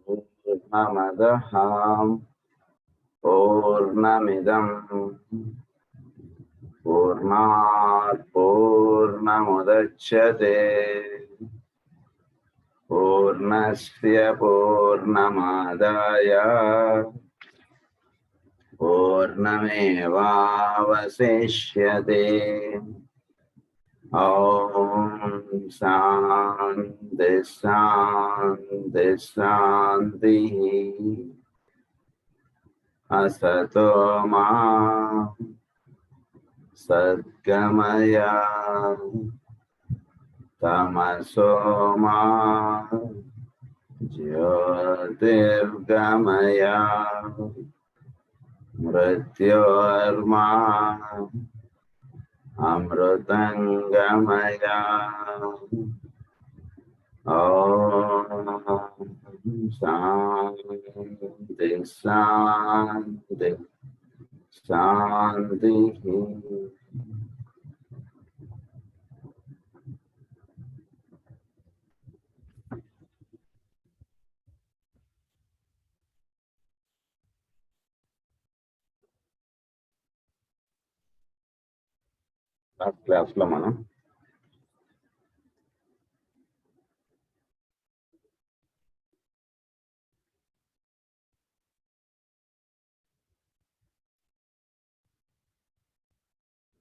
पूर्णमदः पूर्णमिदं पूर्णात् पूर्णमुदच्यते पूर्णस्य पूर्णमादाय पूर्णमेवावशिष्यते। ॐ शान्ति शान्ति शान्तिः। असतो मा सद्गमय तमसो मा ज्योतिर्गमय मृत्योर्मा अमृतंगमय। ॐ शान्ति शान्ति शान्तिः। క్లాస్ లో మనం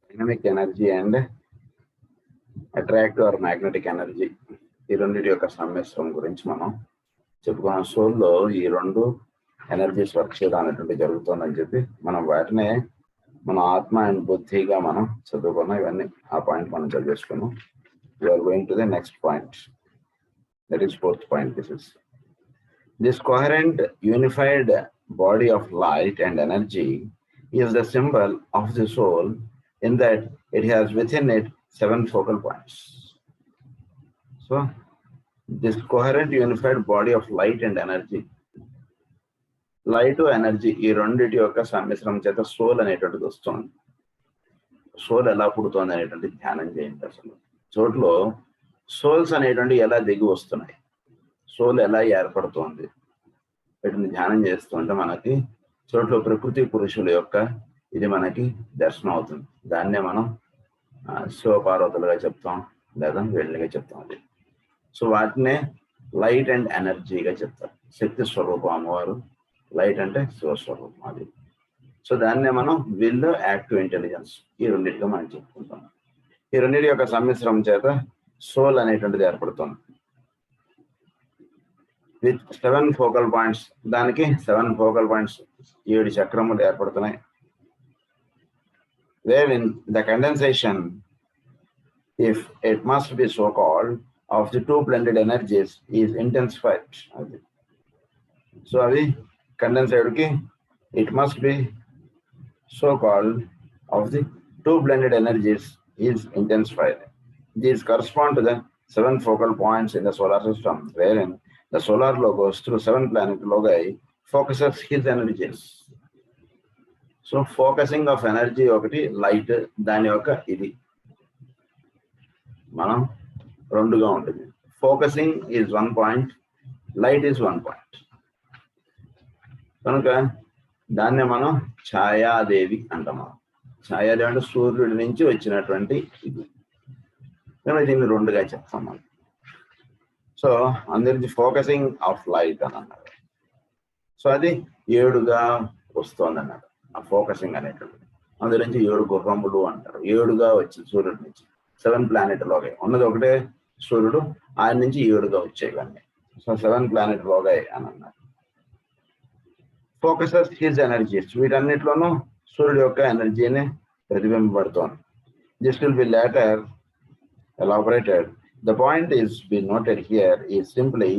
dynamic energy and attractive or magnetic energy, ఈ రెండింటి యొక్క సమ్మిశ్రం గురించి మనం చెప్పుకున్నాం. సోల్లో ఈ రెండు ఎనర్జీస్ వర్క్ చేయడం అనేటువంటి జరుగుతుందని చెప్పి మనం వాటినే మన ఆత్మ అండ్ బుద్ధిగా మనం చదువుకున్నాం. ఇవన్నీ ఆ పాయింట్ మనం చదివేసుకున్నాం. We're going to the next point, that is fourth point. This coherent unified body of light and energy is the symbol of the soul, in that it has within it 7 focal points. So this coherent unified body of light and energy, light energy, ఈ రెండిటి యొక్క సమ్మిశ్రం చేత soul అనేటువంటిది వస్తుంది. Soul ఎలా పుడుతుంది అనేటువంటి ధ్యానం చేయండి. అసలు చోట్లో సోల్స్ అనేటువంటి ఎలా దిగి వస్తున్నాయి, సోల్ ఎలా ఏర్పడుతోంది, వీటిని ధ్యానం చేస్తుంటే మనకి చోట్ల ప్రకృతి పురుషుల యొక్క ఇది మనకి దర్శనం అవుతుంది. దాన్నే మనం శివపార్వతులుగా చెప్తాం, లేదా వీళ్ళుగా చెప్తాం. అది సో వాటినే లైట్ అండ్ ఎనర్జీగా చెప్తారు. శక్తి స్వరూపం అమ్మవారు, లైట్ అంటే శివస్వరూపం అది. సో దాన్నే మనం విల్, యాక్టివ్ ఇంటెలిజెన్స్, ఈ రెండింటిగా మనం చెప్పుకుంటాం. ఈ రెండింటి యొక్క సమ్మిశ్రం చేత సోల్ అనేటువంటిది ఏర్పడుతుంది. విత్ 7 focal points, దానికి 7 focal points, 7 చక్రములు ఏర్పడుతున్నాయి. Wherein the condensation, if it must be so called, of the two blended energies is intensified. So avi condensed ki it must be so called of the two blended energies is intensified. These correspond to the 7 focal points in the solar system, wherein the solar logos through 7 planet logi focuses his energies. So focusing of energy ఒకటి light, దాని యొక్క ఇది మనం రెండుగా ఉంటుంది. Focusing is 1 point, light is 1 point. కనుక దాన్నే మనం ఛాయాదేవి అంటాం. ఛాయాదేవి అంటే సూర్యుడి నుంచి వచ్చినటువంటి ఇది. కనుక దీన్ని రెండుగా చెప్తాం మనం. సో అందరికి ఫోకసింగ్ ఆఫ్ లైట్ అని అన్నారు. సో అది 7గా వస్తుంది అన్నారు ఆ ఫోకసింగ్ అనేటువంటిది. అందు నుంచి 7 గుర్రములు అంటారు. 7గా వచ్చింది సూర్యుడి నుంచి. 7 planet లోగా ఉన్నది ఒకటే సూర్యుడు, ఆయన నుంచి 7గా వచ్చేవన్నీ. సో 7 planet లోగా అని అన్నారు. ఫోకసెస్ హిజ్ ఎనర్జీస్, వీటన్నిటిలోనూ సూర్యుడు యొక్క ఎనర్జీని ప్రతిబింబపడుతోంది. This will be later elaborated. The point is being noted here is simply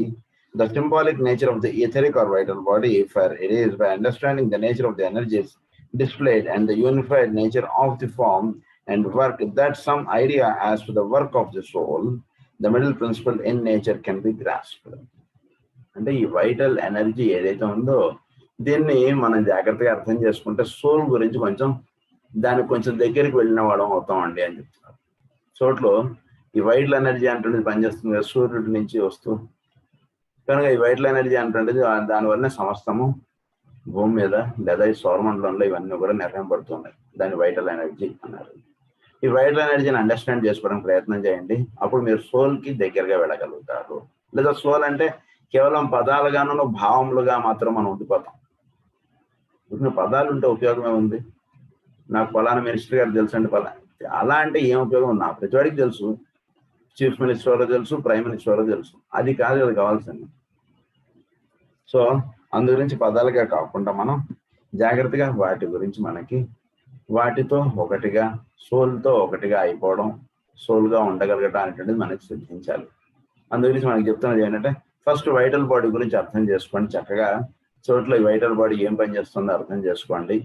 the symbolic nature of the etheric or vital body, for it is by understanding the nature of the energies displayed and the unified nature of the form and work that some idea as to the work of the soul, the middle principle in nature, can be grasped. అంటే ఈ vital energy ఏదైతే ఉందో దీన్ని మనం జాగ్రత్తగా అర్థం చేసుకుంటే soul గురించి దానికి కొంచెం దగ్గరికి వెళ్ళిన వాడు అవుతామండి అని చెప్తున్నారు. చోట్లో ఈ వైటల్ ఎనర్జీ అంటే పనిచేస్తుంది కదా, సూర్యుడి నుంచి వస్తూ కనుక ఈ వైటల్ ఎనర్జీ అంటే దానివల్లనే సమస్తము భూమి మీద లేదా ఈ సౌరమండలంలో ఇవన్నీ కూడా నిర్వహింపబడుతున్నాయి. దాన్ని వైటల్ ఎనర్జీ అన్నారు. ఈ వైటల్ ఎనర్జీని అండర్స్టాండ్ చేసుకోవడానికి ప్రయత్నం చేయండి. అప్పుడు మీరు సోల్కి దగ్గరగా వెళ్ళగలుగుతారు. లేదా సోల్ అంటే కేవలం పదాలుగాను భావములుగా మాత్రం మనం ఉండిపోతాం. ఇప్పుడు పదాలు ఉంటే ఉపయోగమే ఉంది. నాకు పలానా మినిస్టర్ గారు తెలుసు అండి, అలా అంటే ఏం ఉపయోగం? నా ప్రతివాడికి తెలుసు, చీఫ్ మినిస్టర్ ఎవరో తెలుసు, ప్రైమ్ మినిస్టర్ ఎవరో తెలుసు. అది కాదు అది కావాల్సింది. సో అందు గురించి పదాలుగా కాకుండా మనం జాగ్రత్తగా వాటి గురించి మనకి వాటితో ఒకటిగా సోల్తో ఒకటిగా అయిపోవడం, సోల్గా ఉండగలగడం అనేటువంటిది మనకి సిద్ధించాలి. అందు గురించి మనకి చెప్తున్నది ఏంటంటే ఫస్ట్ వైటల్ బాడీ గురించి అర్థం చేసుకోండి. చక్కగా చోట్ల ఈ వైటల్ బాడీ ఏం పని చేస్తుందో అర్థం చేసుకోండి.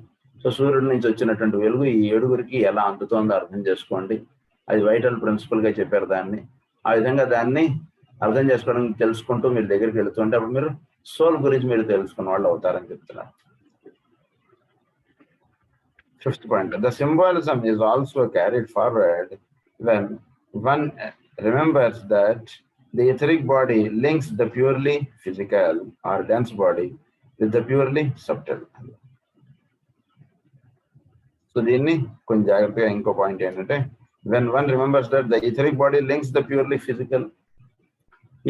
సో సూర్యుడి నుంచి వచ్చినటువంటి వెలుగు ఈ ఏడుగురికి ఎలా అందుతుందో అర్థం చేసుకోండి. అది వైటల్ ప్రిన్సిపల్గా చెప్పారు దాన్ని. ఆ విధంగా దాన్ని అర్థం చేసుకోవడం తెలుసుకుంటూ మీరు దగ్గరికి వెళుతుంటే అప్పుడు మీరు సోల్ గురించి మీరు తెలుసుకున్న వాళ్ళు అవుతారని చెప్తున్నారు. Fifth point, the symbolism is also carried forward when one remembers that the etheric body links the purely physical or dense body with the purely subtle. So దీన్ని కొంచెం జాగ్రత్తగా ఇంకో పాయింట్ ఏంటంటే when one remembers that the etheric body links the purely physical,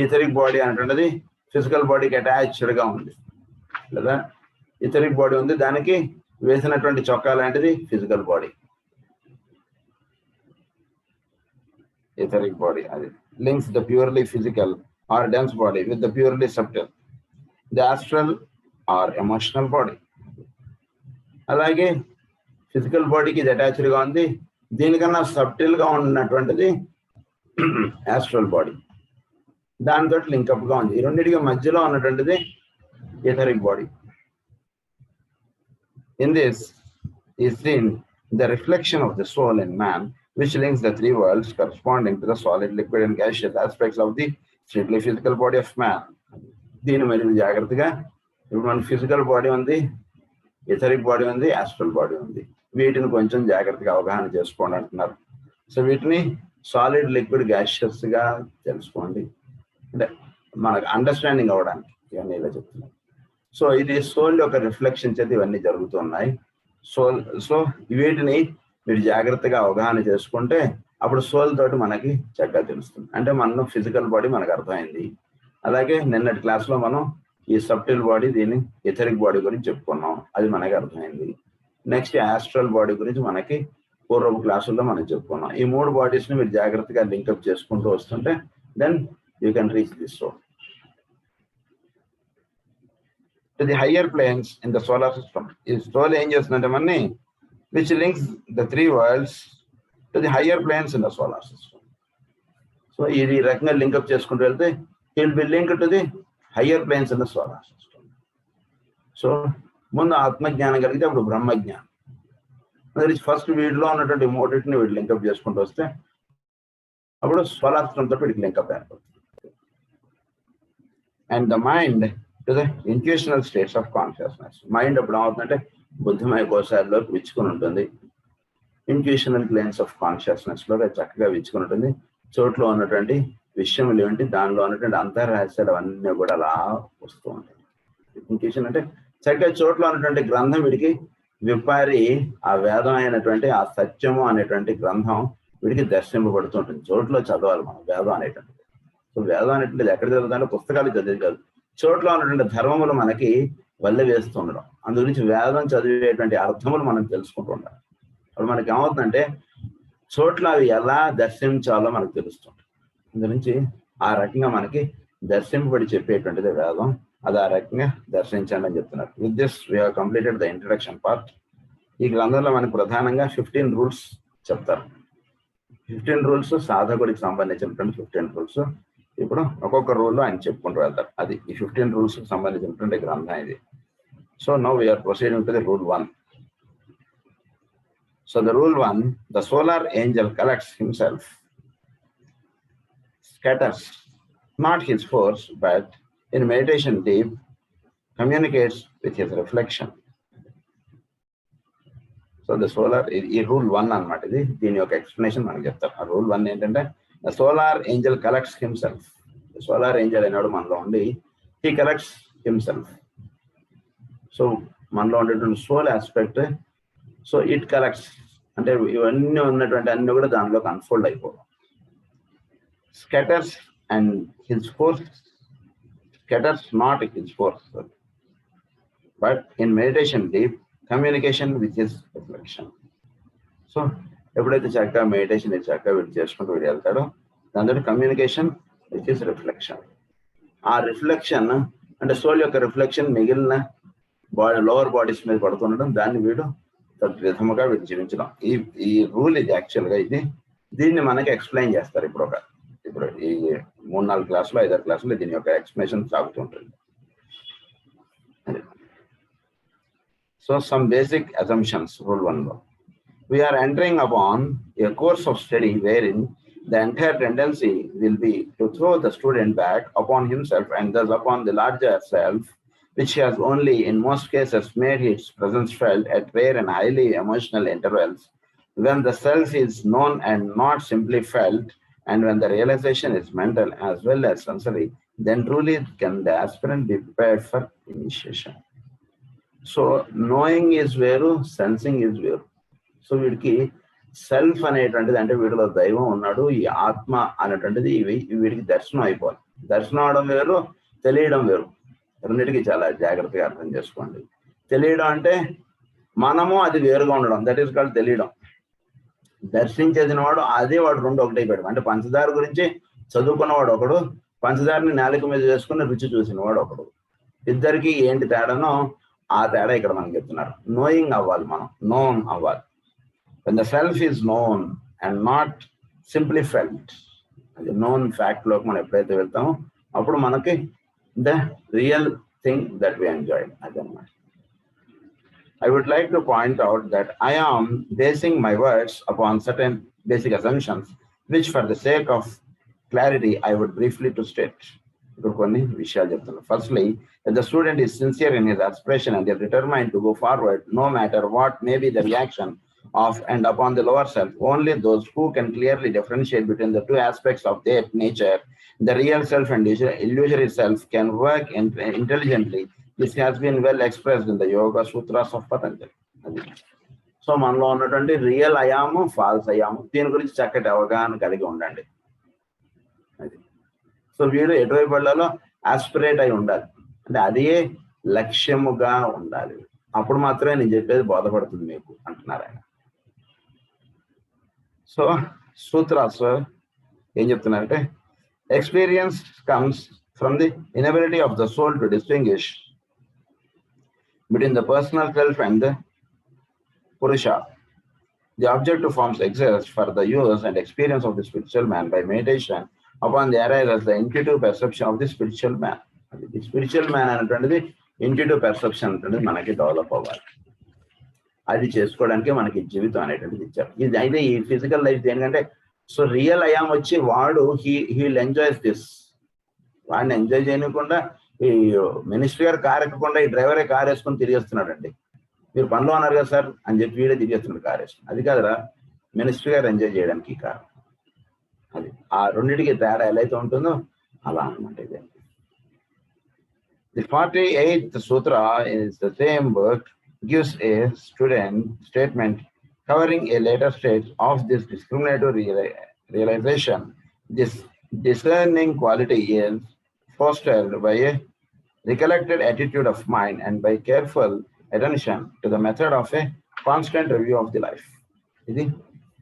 etheric body అంటున్నది physical బాడీకి అటాచ్డ్గా ఉంది, లేదా etheric body ఉంది, దానికి వేసినటువంటి చొక్కా లాంటిది ఫిజికల్ బాడీ. ఇథరిక్ బాడీ అది links the purely physical or dense body with the purely subtle, the astral or emotional body. అలాగే ఫిజికల్ బాడీకి ఇది అటాచ్డ్గా ఉంది, దీనికన్నా సబ్టిల్గా ఉన్నటువంటిది ఆస్ట్రల్ బాడీ, దానితో లింకప్గా ఉంది. ఈ రెండింటికి మధ్యలో ఉన్నటువంటిది etheric body. In this is seen the reflection of the soul in man, which links the three worlds corresponding to the solid, liquid and gaseous aspects of the strictly physical body of man. దీని మరి జాగ్రత్తగా ఇప్పుడు మన physical body ఉంది, etheric body ఉంది, astral body ఉంది. వీటిని కొంచెం జాగ్రత్తగా అవగాహన చేసుకోండి అంటున్నారు. సో వీటిని సాలిడ్, లిక్విడ్, గ్యాషియస్గా తెలుసుకోండి, అంటే మనకు అండర్స్టాండింగ్ అవ్వడానికి ఇవన్నీ ఇలా చెప్తున్నాం. సో ఇది సోల్ యొక్క రిఫ్లెక్షన్ చేతి ఇవన్నీ జరుగుతున్నాయి. సో వీటిని మీరు జాగ్రత్తగా అవగాహన చేసుకుంటే అప్పుడు సోల్ తోటి మనకి చక్కగా తెలుస్తుంది. అంటే మనం ఫిజికల్ బాడీ మనకు అర్థమైంది. అలాగే నిన్నటి క్లాస్లో మనం ఈ సబ్టిల్ బాడీ, దీన్ని ఇథరిక్ బాడీ గురించి చెప్పుకున్నాం, అది మనకి అర్థమైంది. నెక్స్ట్ ఆస్ట్రల్ బాడీ గురించి మనకి పూర్వపు క్లాసుల్లో మనం చెప్పుకున్నాం. ఈ మూడు బాడీస్ని మీరు జాగ్రత్తగా లింకప్ చేసుకుంటూ వస్తుంటే then you can reach this soul. To the higher planes in the solar system. Is soul ఏం చేస్తుందంటే మనని which links the three worlds to the higher planes in the solar system. So ఇది రకంగా link up చేసుకుంటూ వెళ్తే he will be linked to the higher planes in the solar system. So ముందు ఆత్మజ్ఞానం కలిగితే అప్పుడు బ్రహ్మజ్ఞానం. ఫస్ట్ వీటిలో ఉన్నటువంటి మూడింటిని వీటి లింకప్ చేసుకుంటూ వస్తే అప్పుడు సోలార్ సిస్టమ్ తోటి వీటికి లింకప్ అయిపోతుంది. And the mind to the intuitional states of consciousness. Mind అప్పుడు ఏమవుతుందంటే బుద్ధిమయ కోశాల్లో విచ్చుకుని ఉంటుంది, ఇంట్యూషనల్ ప్లేన్స్ ఆఫ్ కాన్షియస్నెస్ లో చక్కగా విచ్చుకుని ఉంటుంది. చోట్లో ఉన్నటువంటి విషయములు ఏంటి, దానిలో ఉన్నటువంటి అంతర్రహస్యాలు అవన్నీ కూడా అలా వస్తూ ఉంటాయి. ఇంట్యూషన్ అంటే చక్కగా చోట్లో ఉన్నటువంటి గ్రంథం వీడికి విప్పారి ఆ వేదం అయినటువంటి ఆ సత్యము అనేటువంటి గ్రంథం వీడికి దర్శింపబడుతుంటుంది. చోట్లో చదవాలి మనం వేదం అనేటువంటిది. సో వేదం అనేటువంటిది ఎక్కడ చదువుతుంటే పుస్తకాలు చదివి కాదు, చోట్ల ఉన్నటువంటి ధర్మములు మనకి వల్ల వేస్తుండడం. అందు గురించి వేదం చదివేటువంటి అర్థములు మనం తెలుసుకుంటూ ఉండాలి. అప్పుడు మనకి ఏమవుతుందంటే చోట్ల అవి ఎలా దర్శించాలో మనకు తెలుస్తుంది. అందు నుంచి ఆ రకంగా మనకి దర్శింపబడి చెప్పేటువంటిది వేదం, అది ఆ రకంగా దర్శించండి అని చెప్తున్నారు. With this we have completed the introduction part. ఈ గ్రంథంలో మనకు ప్రధానంగా 15 రూల్స్ చెప్తారు. 15 రూల్స్ సాధకుడికి సంబంధించినటువంటి 15 రూల్స్. ఇప్పుడు ఒక్కొక్క రూల్లో ఆయన చెప్పుకుంటూ వెళ్తారు. అది ఈ 15 రూల్స్ కి సంబంధించినటువంటి గ్రంథం ఇది. So now we are proceeding to the rule 1. So the rule 1, the solar angel collects himself, scatters not his force but in meditation deep communicates with his reflection. So the solar, ఈ rule 1 అన్నమాట. ఇది దీని యొక్క explanation మనకి చెప్తారు. ఆ rule 1 ఏంటంటే the solar angel collects himself. The solar angel అనేవాడు మనలో ఉండి he corrects himself. So మనలో ఉండేటువంటి soul aspect, so it corrects అంటే ఇవన్నీ ఉన్నటువంటి అన్ని కూడా దానిలోకి అన్ఫోల్డ్ అయిపోవడం. scatters and his force scatters not his force, but in meditation deep communication with his reflection. So ఎప్పుడైతే చక్కగా మెడిటేషన్ చక్కగా వీడు చేసుకుంటూ వీడు వెళ్తాడో దాంతో కమ్యూనికేషన్ విత్ హిస్ రిఫ్లెక్షన్. ఆ రిఫ్లెక్షన్ అంటే సోల్ యొక్క రిఫ్లెక్షన్ మిగిలిన బాడీ లోవర్ బాడీస్ మీద పడుతుండడం, దాన్ని వీడు తద్విధముగా వీడు జీవించడం. ఈ రూల్ ఇది యాక్చువల్గా దీన్ని మనకి ఎక్స్ప్లెయిన్ చేస్తారు. ఇప్పుడు ఈ 3-4 క్లాసులు 5-6 క్లాసులు దీని యొక్క ఎక్స్ప్లెనేషన్ సాగుతుంటుంది. So some basic assumptions. Rule 1లో we are entering upon a course of study wherein the entire tendency will be to throw the student back upon himself and thus upon the larger self, which has only in most cases made its presence felt at rare and highly emotional intervals. When the self is known and not simply felt, and when the realization is mental as well as sensory, then truly can the aspirant be prepared for initiation. So knowing is veru, sensing is veru. So వీడికి self అనేటువంటిది అంటే వీడిలో దైవం ఉన్నాడు, ఈ ఆత్మ అనేటువంటిది వీడికి దర్శనం అయిపోవాలి. దర్శనం అవడం వేరు, తెలియడం వేరు. రెండింటికి చాలా జాగ్రత్తగా అర్థం చేసుకోండి. తెలియడం అంటే మనము అది వేరుగా ఉండడం, దట్ ఈస్ కాల్డ్ తెలియడం. దర్శించేసిన వాడు అదే వాడు రెండు ఒకటైపోయాడు. అంటే పంచదార గురించి చదువుకున్నవాడు ఒకడు, పంచదారని నాలుక మీద వేసుకుని రుచి చూసిన వాడు ఒకడు. ఇద్దరికి ఏంటి తేడానో ఆ తేడా ఇక్కడ మనకి చెప్తున్నారు. నోయింగ్ అవ్వాలి, మనం నోన్ అవ్వాలి. When the self is known and not simply felt, అది known fact లోకి మనం ఎప్పుడైతే వెళ్తామో అప్పుడు మనకి the real thing that we enjoy. అదన్నమాట. I would like to point out that I am basing my words upon certain basic assumptions, which for the sake of clarity I would briefly to state. ఇప్పుడు కొన్ని విషయాలు చెప్తున్నాను. Firstly, if the student is sincere in his aspiration and is determined to go forward, no matter what may be the reaction of and upon the lower self, only those who can clearly differentiate between the two aspects of their nature, the real self and illusory self, can work intelligently. This has been well expressed in the Yoga Sutras of Patanjali. So మనలో ఉన్నటువంటి real అయాము, falls అయాము, దీని గురించి చక్కటి అవగాహన కలిగి ఉండండి. అది so వీడు ఎటువైపు వెళ్ళాలో ఆస్పిరేట్ అయి ఉండాలి, అంటే అదే లక్ష్యముగా ఉండాలి. అప్పుడు మాత్రమే నేను చెప్పేది బోధపడుతుంది మీకు అంటున్నారు ఆయన. సో సూత్రాస్ ఏం చెప్తున్నారంటే, experience comes from the inability of the soul to distinguish between the personal self and the purusha. The objective forms exist for the use and experience of the spiritual man by meditation upon the arises the intuitive perception of the spiritual man. The spiritual man అనేటువంటిది intuitive perception అనేటువంటిది మనకి develop అవ్వాలి. అది చేసుకోవడానికి మనకి జీవితం అనేటువంటిది ఇచ్చారు. ఇది అయితే ఈ ఫిజికల్ లైఫ్ దేనికంటే, సో రియల్ అయామ్ వచ్చి వాడు హీల్ ఎంజాయ్స్ దిస్. వాడిని ఎంజాయ్ చేయకుండా ఈ మినిస్ట్రీ గారు కార్ ఎక్కకుండా ఈ డ్రైవరే కార్ వేసుకొని తిరిగేస్తున్నాడండి. మీరు పనిలో అన్నారు కదా సార్ అని చెప్పి వీడే తిరిగేస్తున్నాడు కార్ వేసుకుని. అది కాదురా, మినిస్ట్రీ గారు ఎంజాయ్ చేయడానికి ఈ కార్. అది ఆ రెండింటికి తేడా ఎలా అయితే ఉంటుందో అలా అనమాట ఇది. The 48th Sutra is the same book, gives a student statement covering a later stage of this discriminatory realization. This discerning quality is fostered by a recollected attitude of mind and by careful attention to the method of a constant review of the life. ఇది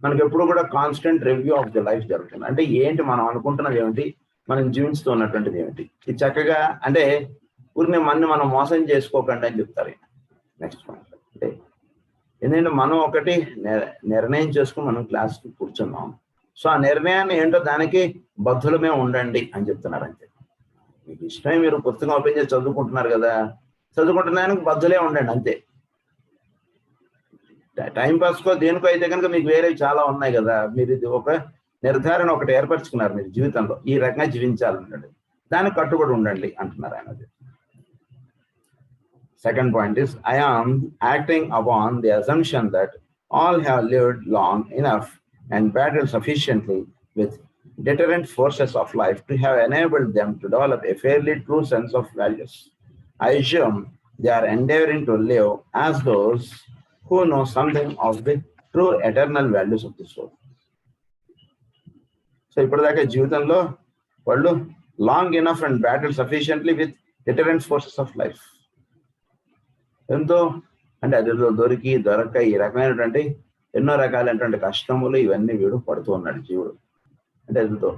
మనకి ఎప్పుడు కూడా constant review of the life జరుగుతుంది. అంటే ఏంటి మనం అనుకుంటున్నది ఏమిటి, మనం జీవిస్తూ ఉన్నటువంటిది ఏమిటి, ఇది చక్కగా అంటే ఊరిని మనం మోసం చేసుకోకండి అని చెప్తారు. నెక్స్ట్ పాయింట్ అంటే ఎందుకంటే మనం ఒకటి నిర్ణయం చేసుకుని మనం క్లాస్కి కూర్చున్నాం. సో ఆ నిర్ణయాన్ని ఏంటో దానికి బద్ధులమే ఉండండి అని చెప్తున్నారు. అంతే, మీకు ఇష్టమే మీరు పుస్తకం ఓపెన్ చేసి చదువుకుంటున్నారు కదా, చదువుకుంటున్నానికి బద్ధులే ఉండండి అంతే. టైం పాస్కో దేనికో అయితే కనుక మీకు వేరేవి చాలా ఉన్నాయి కదా, మీరు ఇది ఒక నిర్ధారణ ఒకటి ఏర్పరచుకున్నారు మీరు జీవితంలో, ఈ రకంగా జీవించాలంటే దానికి కట్టుబడి ఉండండి అంటున్నారు ఆయన. Second point is, I am acting upon the assumption that all have lived long enough and battled sufficiently with deterrent forces of life to have enabled them to develop a fairly true sense of values. I assume they are endeavoring to live as those who know something of the true eternal values of the soul. So ఇప్పటిదాకా జీవితంలో వాళ్ళు long enough and battle sufficiently with deterrent forces of life. ఎంతో అంటే అదేదో దొరక ఈ రకమైనటువంటి ఎన్నో రకాలైనటువంటి కష్టములు ఇవన్నీ వీడు పడుతూ ఉన్నాడు జీవుడు. అంటే అదేదో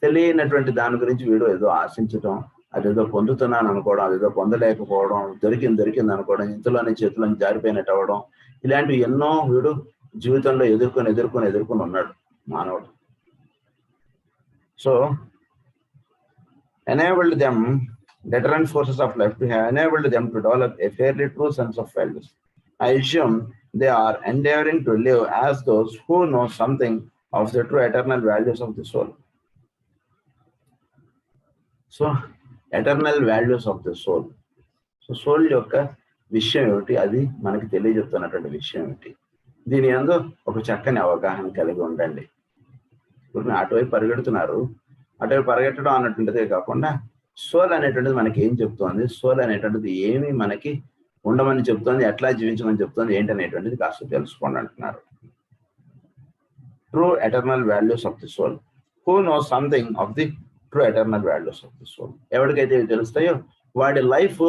తెలియనటువంటి దాని గురించి వీడు ఏదో ఆశించటం, అదేదో పొందుతున్నాను అనుకోవడం, అదేదో పొందలేకపోవడం, దొరికింది అనుకోవడం, ఇంతలోనే చేతులను జారిపోయినట్టు అవ్వడం, ఇలాంటివి ఎన్నో వీడు జీవితంలో ఎదుర్కొని ఉన్నాడు మానవుడు. So enabled them, deterrent forces of life to have enabled them to develop a fairly true sense of values. I assume they are endeavoring to live as those who know something of the true eternal values of the soul. So, eternal values of the soul. So, soul యొక్క విషయం ఏమిటి, అది మనకి తెలియజెప్తున్నటువంటి విషయం ఏమిటి, దీని యందు ఒక చక్కని అవగాహన కలిగి ఉండండి. ఇప్పుడు అటువైపు పరిగెడుతున్నారు, అటువైపు పరిగెట్టడం అన్నటువంటిదే కాకుండా సోల్ అనేటువంటిది మనకి ఏం చెప్తోంది, సోల్ అనేటువంటిది ఏమి మనకి ఉండమని చెప్తోంది, ఎట్లా జీవించమని చెప్తోంది, ఏంటనేటువంటిది కాస్త తెలుసుకోండి అంటున్నారు. True eternal values of the soul. Who know something of the true eternal values of the soul. ఎవరికైతే ఇవి తెలుస్తాయో వాడి లైఫ్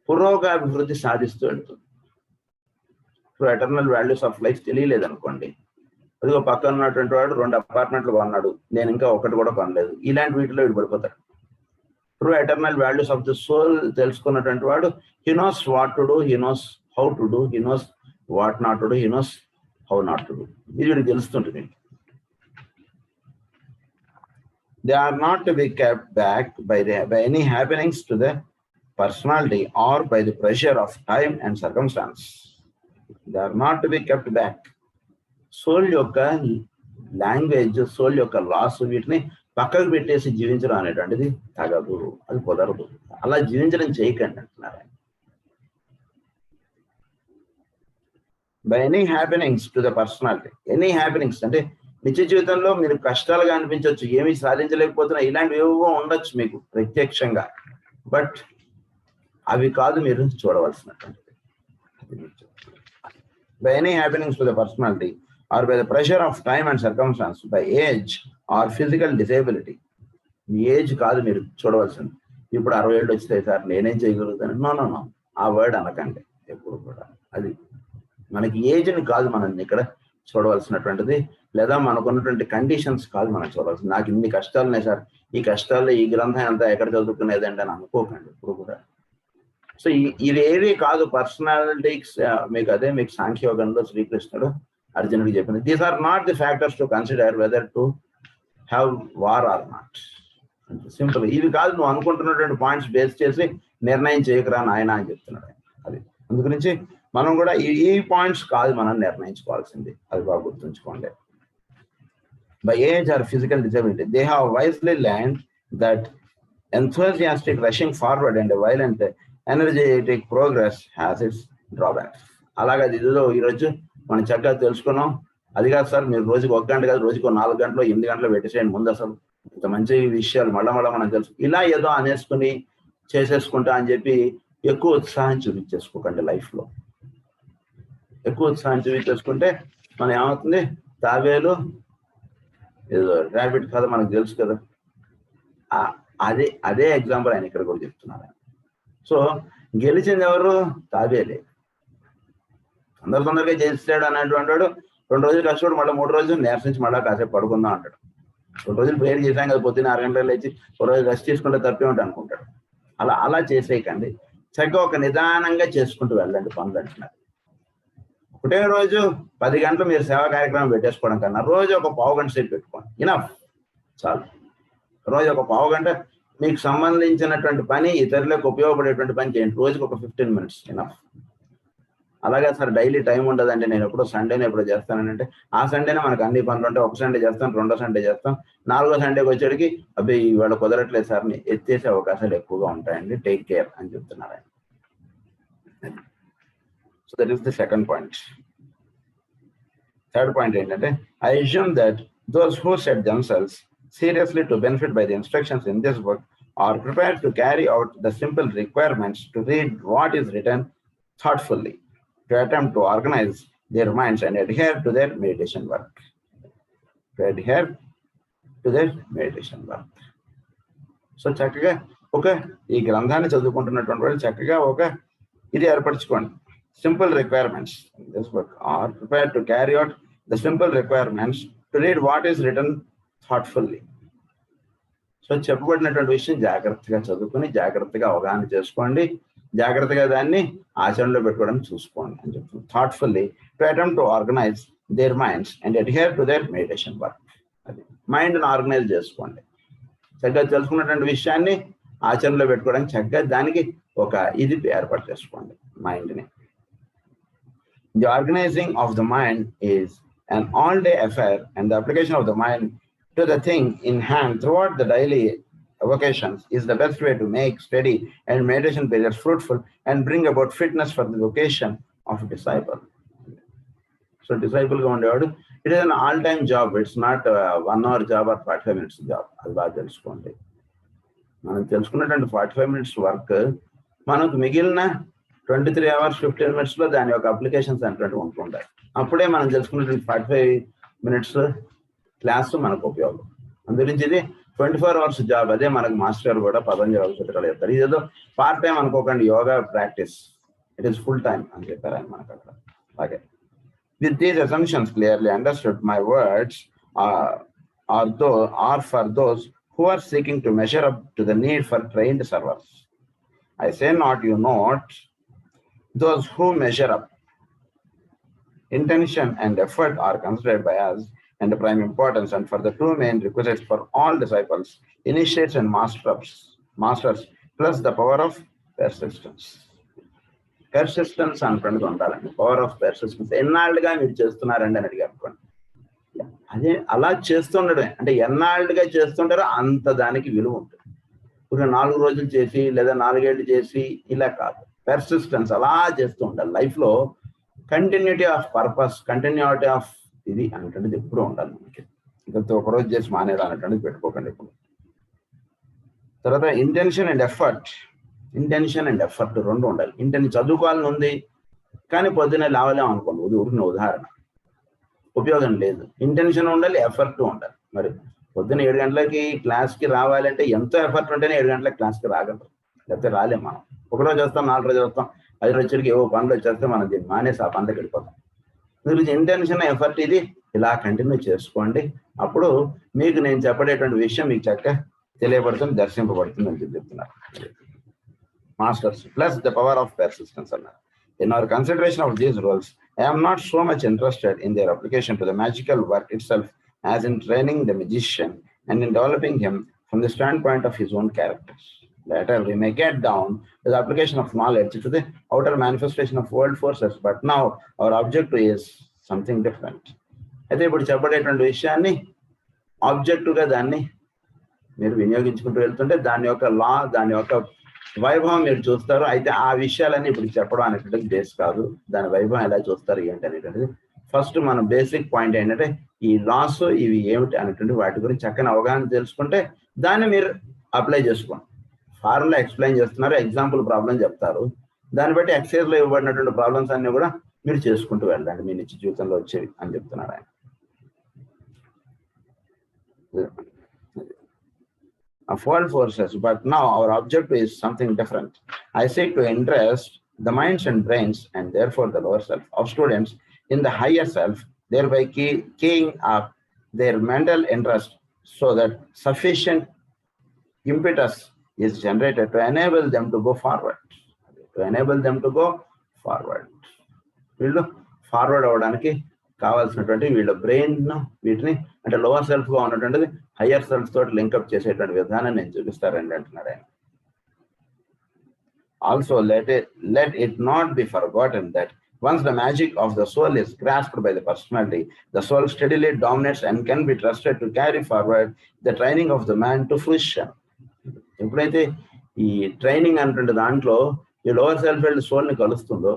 పురోగాభివృద్ధి సాధిస్తూ వెళ్తుంది. True eternal values of life తెలియలేదనుకోండి, అదిగో పక్కన ఉన్నటువంటి వాడు 2 అపార్ట్మెంట్లు కొన్నాడు, నేను ఇంకా ఒకటి కూడా కొనలేదు, ఇలాంటి వీటిలో వీడు పడిపోతాడు. True eternal values of the soul తెలుసుకున్నటువంటి వాడు he knows what to do, he knows how to do, he knows what not to do, he knows how not to do. ఇది వీడికి తెలుస్తుంటుంది. They are not to be kept back by any happenings to the personality or by the pressure of time and circumstances. They are not to be kept back. Soul యొక్క language, soul యొక్క loss, వీటిని పక్కకు పెట్టేసి జీవించడం అనేటువంటిది తగదు, అది కుదరదు. అలా జీవించడం చేయకండి అంటున్నారు. By any happenings to the personality. Any happenings అంటే నిత్య జీవితంలో మీరు కష్టాలుగా అనిపించవచ్చు, ఏమీ సాధించలేకపోతున్నా, ఇలాంటివి ఏవో ఉండొచ్చు మీకు ప్రత్యక్షంగా, బట్ అవి కాదు మీరు చూడవలసినటువంటిది. By any happenings to the personality or by the pressure of time and circumstance, by age or physical disability. Me age కాదు మీరు చూడవలసింది. ఇప్పుడు 60 ఏళ్ళు వచ్చినాయి సార్, నేనేం చేయగలుగుతాను, నో, ఆ వర్డ్ అనకండి ఎప్పుడు కూడా. అది మనకి ఏజ్ని కాదు మనం ఇక్కడ చూడవలసినటువంటిది, లేదా మనకున్నటువంటి కండిషన్స్ కాదు మనం చూడవలసింది. నాకు ఇన్ని కష్టాలు ఉన్నాయి సార్, ఈ కష్టాల్లో ఈ గ్రంథం అంతా ఎక్కడ చదువుకునేదండి అని అనుకోకండి ఎప్పుడు కూడా. సో ఇవేవి కాదు పర్సనాలిటీస్. మీకు సాంఖ్యయోగంలో శ్రీకృష్ణుడు అర్జునుడికి చెప్పింది, these are not the factors to consider whether to have war or not. Simple. ఇవి కాదు నువ్వు అనుకుంటున్నటువంటి పాయింట్స్ బేస్ చేసి నిర్ణయం చేయకరా నాయన అని చెప్తున్నాడు. అది అందుగురించి మనం కూడా ఈ పాయింట్స్ కాదు మనం నిర్ణయించుకోవాల్సింది, అది బాగా గుర్తుంచుకోండి. By age or physical disability they have wisely learned that enthusiastic rushing forward and a violent energetic progress has its drawbacks. అలాగే ఇదిలో ఈరోజు మనం చక్కగా తెలుసుకున్నాం. అది కాదు సార్, మీరు రోజుకి 1 గంట కాదు, రోజుకు 4 గంటలు 8 గంటలు పెట్టేసేయండి ముందు. అసలు ఇంత మంచి విషయాలు మళ్ళా మనం తెలుసు. ఇలా ఏదో అనేసుకుని చేసేసుకుంటా అని చెప్పి ఎక్కువ ఉత్సాహం చూపించేసుకోకండి. లైఫ్లో ఎక్కువ ఉత్సాహం చూపించేసుకుంటే మనం ఏమవుతుంది, తాబేలు ఏదో ర్యాబిట్ కథ మనకు తెలుసు కదా, అదే ఎగ్జాంపుల్ ఆయన ఇక్కడ కూడా చెప్తున్నారు. సో గెలిచింది ఎవరు? తాబేలే. తొందరగా చేస్తాడు అనేటువంటి వాడు 2 రోజులు కష్టపడి మళ్ళీ 3 రోజులు నీరసించి మళ్ళీ కాసేపు పడుకుందాం అంటాడు. 2 రోజులు ప్రేయర్ చేశాం కదా, పొద్దున్న 6 గంటలు లేచి 1 రోజు రెస్ట్ చేసుకుంటే తప్పే ఉంటా అనుకుంటాడు. అలా చేసేయకండి. చక్కగా ఒక నిదానంగా చేసుకుంటూ వెళ్ళండి పనులు అంటున్నారు. ఒకటే రోజు 10 గంటలు మీరు సేవా కార్యక్రమం పెట్టేసుకోవడం కన్నా రోజు ఒక 1/2 గంట సేపు పెట్టుకోండి, ఇనఫ్, చాలు. రోజు ఒక 1/2 గంట మీకు సంబంధించినటువంటి పని, ఇతరులకు ఉపయోగపడేటువంటి పని చేయండి. రోజుకి ఒక 15 మినిట్స్ ఇనఫ్. అలాగే సార్ డైలీ టైం ఉండదండి, నేను ఎప్పుడో సండేనే ఎప్పుడో చేస్తానంటే ఆ సండేనే మనకు అన్ని పనులు ఉంటాయి. ఒక సండే చేస్తాం, 2వ సండే చేస్తాం, 4వ సండేకి వచ్చేటికి అబ్బాయి ఇవాళ కుదరట్లేదు సార్ ఎత్తేసే అవకాశాలు ఎక్కువగా ఉంటాయండి, టేక్ కేర్ అని చెప్తున్నారు ఆయన. So that is the second point. Third point ఏంటంటే, I assume that those who set themselves seriously to benefit by the instructions in this book are prepared to carry out the simple requirements to read what is written thoughtfully, to attempt to organize their minds and adhere to their meditation work. To adhere to their meditation work. సో చక్కగా ఒక ఈ గ్రంథాన్ని చదువుకుంటున్నటువంటి వాళ్ళు చక్కగా ఒక ఇది ఏర్పరచుకోండి. Simple requirements this book are prepare to carry out the simple requirements to read what is written thoughtfully. So చెప్పబడినటువంటి విషయం జాగ్రత్తగా చదువుకొని జాగ్రత్తగా అవగాహన చేసుకోండి, జాగ్రత్తగా దాన్ని ఆచరణలో పెట్టుకోవడానికి చూసుకోండి అని చెప్తుంది. Thoughtfully to attempt to organise there minds and adhere to their meditation work. అది మైండ్ని ఆర్గనైజ్ చేసుకోండి, చక్కగా తెలుసుకున్నటువంటి విషయాన్ని ఆచరణలో పెట్టుకోవడానికి చక్కగా దానికి ఒక ఇది ఏర్పాటు చేసుకోండి మైండ్ని. The organizing of the mind is an all-day affair, and the application of the mind to the thing in hand throughout the daily vocations is the best way to make study and meditation periods fruitful and bring about fitness for the vocation of a disciple. So disciple ga undevaadu, it is an all-time job. It's not a 1 hour job or 45 minutes job. అది బాగా తెలుసుకోండి. మనం తెలుసుకున్నటువంటి 45 minutes work మనకు మిగిలిన 23 hours 15 minutes లో దాని యొక్క అప్లికేషన్స్ అనేటువంటి ఉంటుంటాయి. అప్పుడే మనం తెలుసుకున్నటువంటి 45 minutes క్లాస్ మనకు ఉపయోగం. అందుగురించి ఇది 24 hours జాబ్. అదే మనకు మాస్టర్ గారు కూడా పతంజలి సూత్రాలు చెప్తారు, ఇదేదో పార్ట్ టైం అనుకోకండి, yoga practice, it is full time అని చెప్పారు ఆయన మనకు అక్కడ. అలాగే with these assumptions clearly understood, my words are for those who are seeking to measure up to the need for trained servers. I say not, you note, those who measure up. Intention and effort are considered by us and the prime importance, and for the two main requisites for all disciples, initiates and masters, plus the power of persistence. Persistence అనుకోండి ఉండాలండి, power of persistence. ఎన్నాళ్ళుగా మీరు చేస్తున్నారండి అని అడిగి అనుకోండి. అదే అలా చేస్తుండడమే, అంటే ఎన్నాళ్ళుగా చేస్తుంటారో అంత దానికి విలువ ఉంటుంది. ఇప్పుడు 4 రోజులు చేసి లేదా 4 ఏళ్ళు చేసి ఇలా కాదు, పెర్సిస్టెన్స్ అలా చేస్తూ ఉండాలి. లైఫ్లో continuity of purpose, continuity of ఇది అనేటువంటిది ఎప్పుడూ ఉండాలి మనకి. ఇంకొక ఒకరోజు చేసి మానేది అనేటువంటిది పెట్టుకోకండి ఎప్పుడు. తర్వాత ఇంటెన్షన్ అండ్ ఎఫర్ట్ రెండు ఉండాలి. ఇంటెన్షన్ చదువుకోవాలని ఉంది కానీ పొద్దున్నే లేవలేము అనుకోండి, ఊరిన ఉదాహరణ, ఉపయోగం లేదు. ఇంటెన్షన్ ఉండాలి, ఎఫర్ట్ ఉండాలి. మరి పొద్దున్న 7 గంటలకి క్లాస్కి రావాలంటే ఎంతో ఎఫర్ట్ ఉంటేనే 7 గంటలకు క్లాస్కి రాగలరు, లేకపోతే రాలేము. మనం ఒకరోజు వస్తాం, 4 రోజులు వస్తాం, 5 రోజులకి ఏవో పనులు వచ్చేస్తే మనం దీన్ని మానేసి ఆ పనులకు వెళ్ళిపోతాం. మీరు ఇంటెన్షన్ ఎఫర్ట్ ఇది ఇలా కంటిన్యూ చేసుకోండి. అప్పుడు మీకు నేను చెప్పేటువంటి విషయం మీకు చక్కగా తెలియబడుతుంది, దర్శింపబడుతుంది అని చెప్తున్నారు. Masters plus the power of persistence. In our consideration of these rules, I am not so much interested in their application to the magical work itself as in training the magician and in developing him from the standpoint of his own characters. Later, we may get down to the application of knowledge to the outer manifestation of world forces, but now our object is something different. అయితే ఇప్పుడు చెప్పబడేటువంటి విషయాన్ని ఆబ్జెక్టివ్గా దాన్ని మీరు వినియోగించుకుంటూ వెళ్తుంటే దాని యొక్క లా, దాని యొక్క వైభవం మీరు చూస్తారు. అయితే ఆ విషయాలన్నీ ఇప్పుడు చెప్పడం అనేటువంటిది బేస్ కాదు, దాని వైభవం ఎలా చూస్తారు ఏంటి అనేటువంటిది ఫస్ట్ మన బేసిక్ పాయింట్ ఏంటంటే ఈ లాస్ ఇవి ఏమిటి అనేటువంటి వాటి గురించి చక్కని అవగాహన తెలుసుకుంటే దాన్ని మీరు అప్లై చేసుకోండి. ఫార్ములా ఎక్స్ప్లెయిన్ చేస్తున్నారు, ఎగ్జాంపుల్ ప్రాబ్లం చెప్తారు, దాన్ని బట్టి ఎక్సైజ్లో ఇవ్వబడినటువంటి ప్రాబ్లమ్స్ అన్ని కూడా మీరు చేసుకుంటూ వెళ్ళండి మీ నిత్య జీవితంలో వచ్చేవి అని చెప్తున్నారు ఆయన. Of world forces, but now our object is something different. I seek to interest the minds and brains, and therefore the lower self, of students in the higher self, thereby keying up their mental interest so that sufficient impetus is generated to enable them to go forward. వీళ్ళు forward అవ్వడానికి కావాల్సినటువంటి వీళ్ళ brain వీటిని అంటే lower self గా ఉన్నటువంటిది higher self తోటి link up చేసేటువంటి విధానం నేను చూపిస్తారండి అంటున్నాడు ఆయన. Also let it not be forgotten that once the magic of the soul is grasped by the personality, the soul steadily dominates and can be trusted to carry forward the training of the man to fruition. ఎప్పుడైతే ఈ training అనేటువంటి దాంట్లో ఈ lower self వెళ్ళి సోల్ని కలుస్తుందో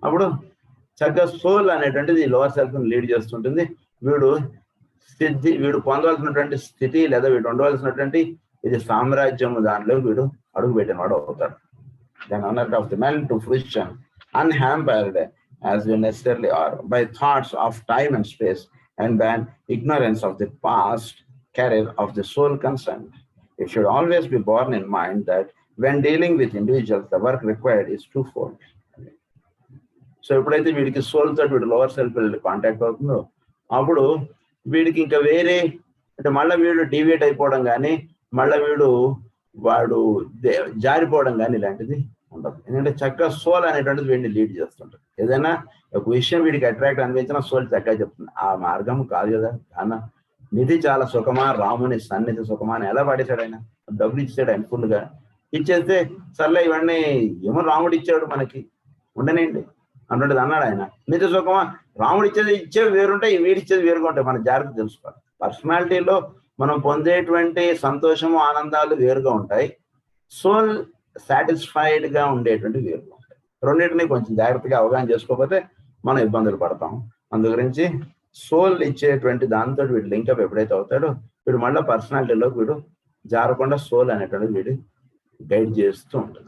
అప్పుడు చక్కగా soul అనేటువంటిది lower సెల్ఫ్ని lead చేస్తుంటుంది. వీడు స్థితి వీడు పొందవలసినటువంటి స్థితి లేదా వీడు ఉండవలసినటువంటి ఇది సామ్రాజ్యం దాంట్లో వీడు అడుగు పెట్టిన వాడు అవుతాడు. Then honor of the man to fruition unhampered as we necessarily are by thoughts of time and space and by ignorance of the past career of the soul concerned. It should always be borne in mind that when dealing with individuals, the work required is twofold. So ఎప్పుడైతే వీడికి soul తోటి వీడు lower self contact అవుతుందో అప్పుడు వీడికి ఇంకా వేరే అంటే మళ్ళీ వీడు డీవియేట్ అయిపోవడం కానీ మళ్ళీ వాడు జారిపోవడం కానీ ఇలాంటిది ఉండదు. ఎందుకంటే చక్కగా సోల్ అనేటువంటిది వీడిని లీడ్ చేస్తుంటారు. ఏదైనా ఒక విషయం వీడికి అట్రాక్ట్ అనిపించినా సోల్ చక్కగా చెప్తుంది ఆ మార్గం కాదు కదా అన్న నిధి చాలా సుఖమా రాముని సన్నిధి సుఖమా అని ఎలా పాడేశాడు ఆయన. డబ్బులు ఇచ్చాడు ఆయన ఫుల్గా ఇచ్చేస్తే సర్లే ఇవన్నీ ఏమో రాముడు ఇచ్చాడు మనకి ఉండనేంటి అన్నది అన్నాడు ఆయన. నిధి సుఖమా రాముడు ఇచ్చేవి వేరుంటాయి వీడిచ్చేది వేరుగా ఉంటాయి. మన జాగ్రత్త తెలుసుకోవాలి. పర్సనాలిటీలో మనం పొందేటువంటి సంతోషము ఆనందాలు వేరుగా ఉంటాయి. సోల్ సాటిస్ఫైడ్ గా ఉండేటువంటి వేరుగా ఉంటాయి. రెండింటినీ కొంచెం జాగ్రత్తగా అవగాహన చేసుకోకపోతే మనం ఇబ్బందులు పడతాం. అందు గురించి సోల్ ఇచ్చేటువంటి దాంతో వీడు లింకప్ ఎప్పుడైతే అవుతాడో వీడు మళ్ళీ పర్సనాలిటీలోకి వీడు జారకుండా సోల్ అనేటువంటిది వీడు గైడ్ చేస్తూ ఉంటుంది.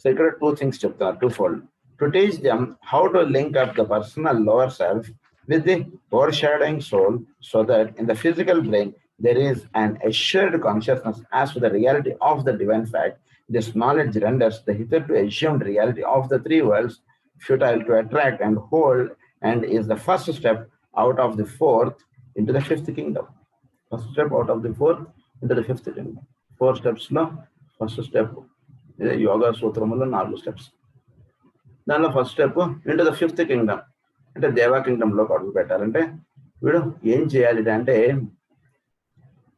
సో ఇక్కడ 2 things చెప్తారు, twofold. To teach them how to link up the personal lower self with the overshadowing soul so that in the physical brain there is an assured consciousness as to the reality of the divine fact. This knowledge renders the hitherto assumed reality of the 3 worlds futile to attract and hold and is the first step out of the 4th into the 5th kingdom. First step out of the 4th into the 5th kingdom. 4 steps లో first step yoga సూత్రములో 4 steps. దానిలో first step into the 5th Kingdom అంటే దేవా కింగ్డమ్లోకి అడుగు పెట్టాలంటే వీడు ఏం చేయాలి అంటే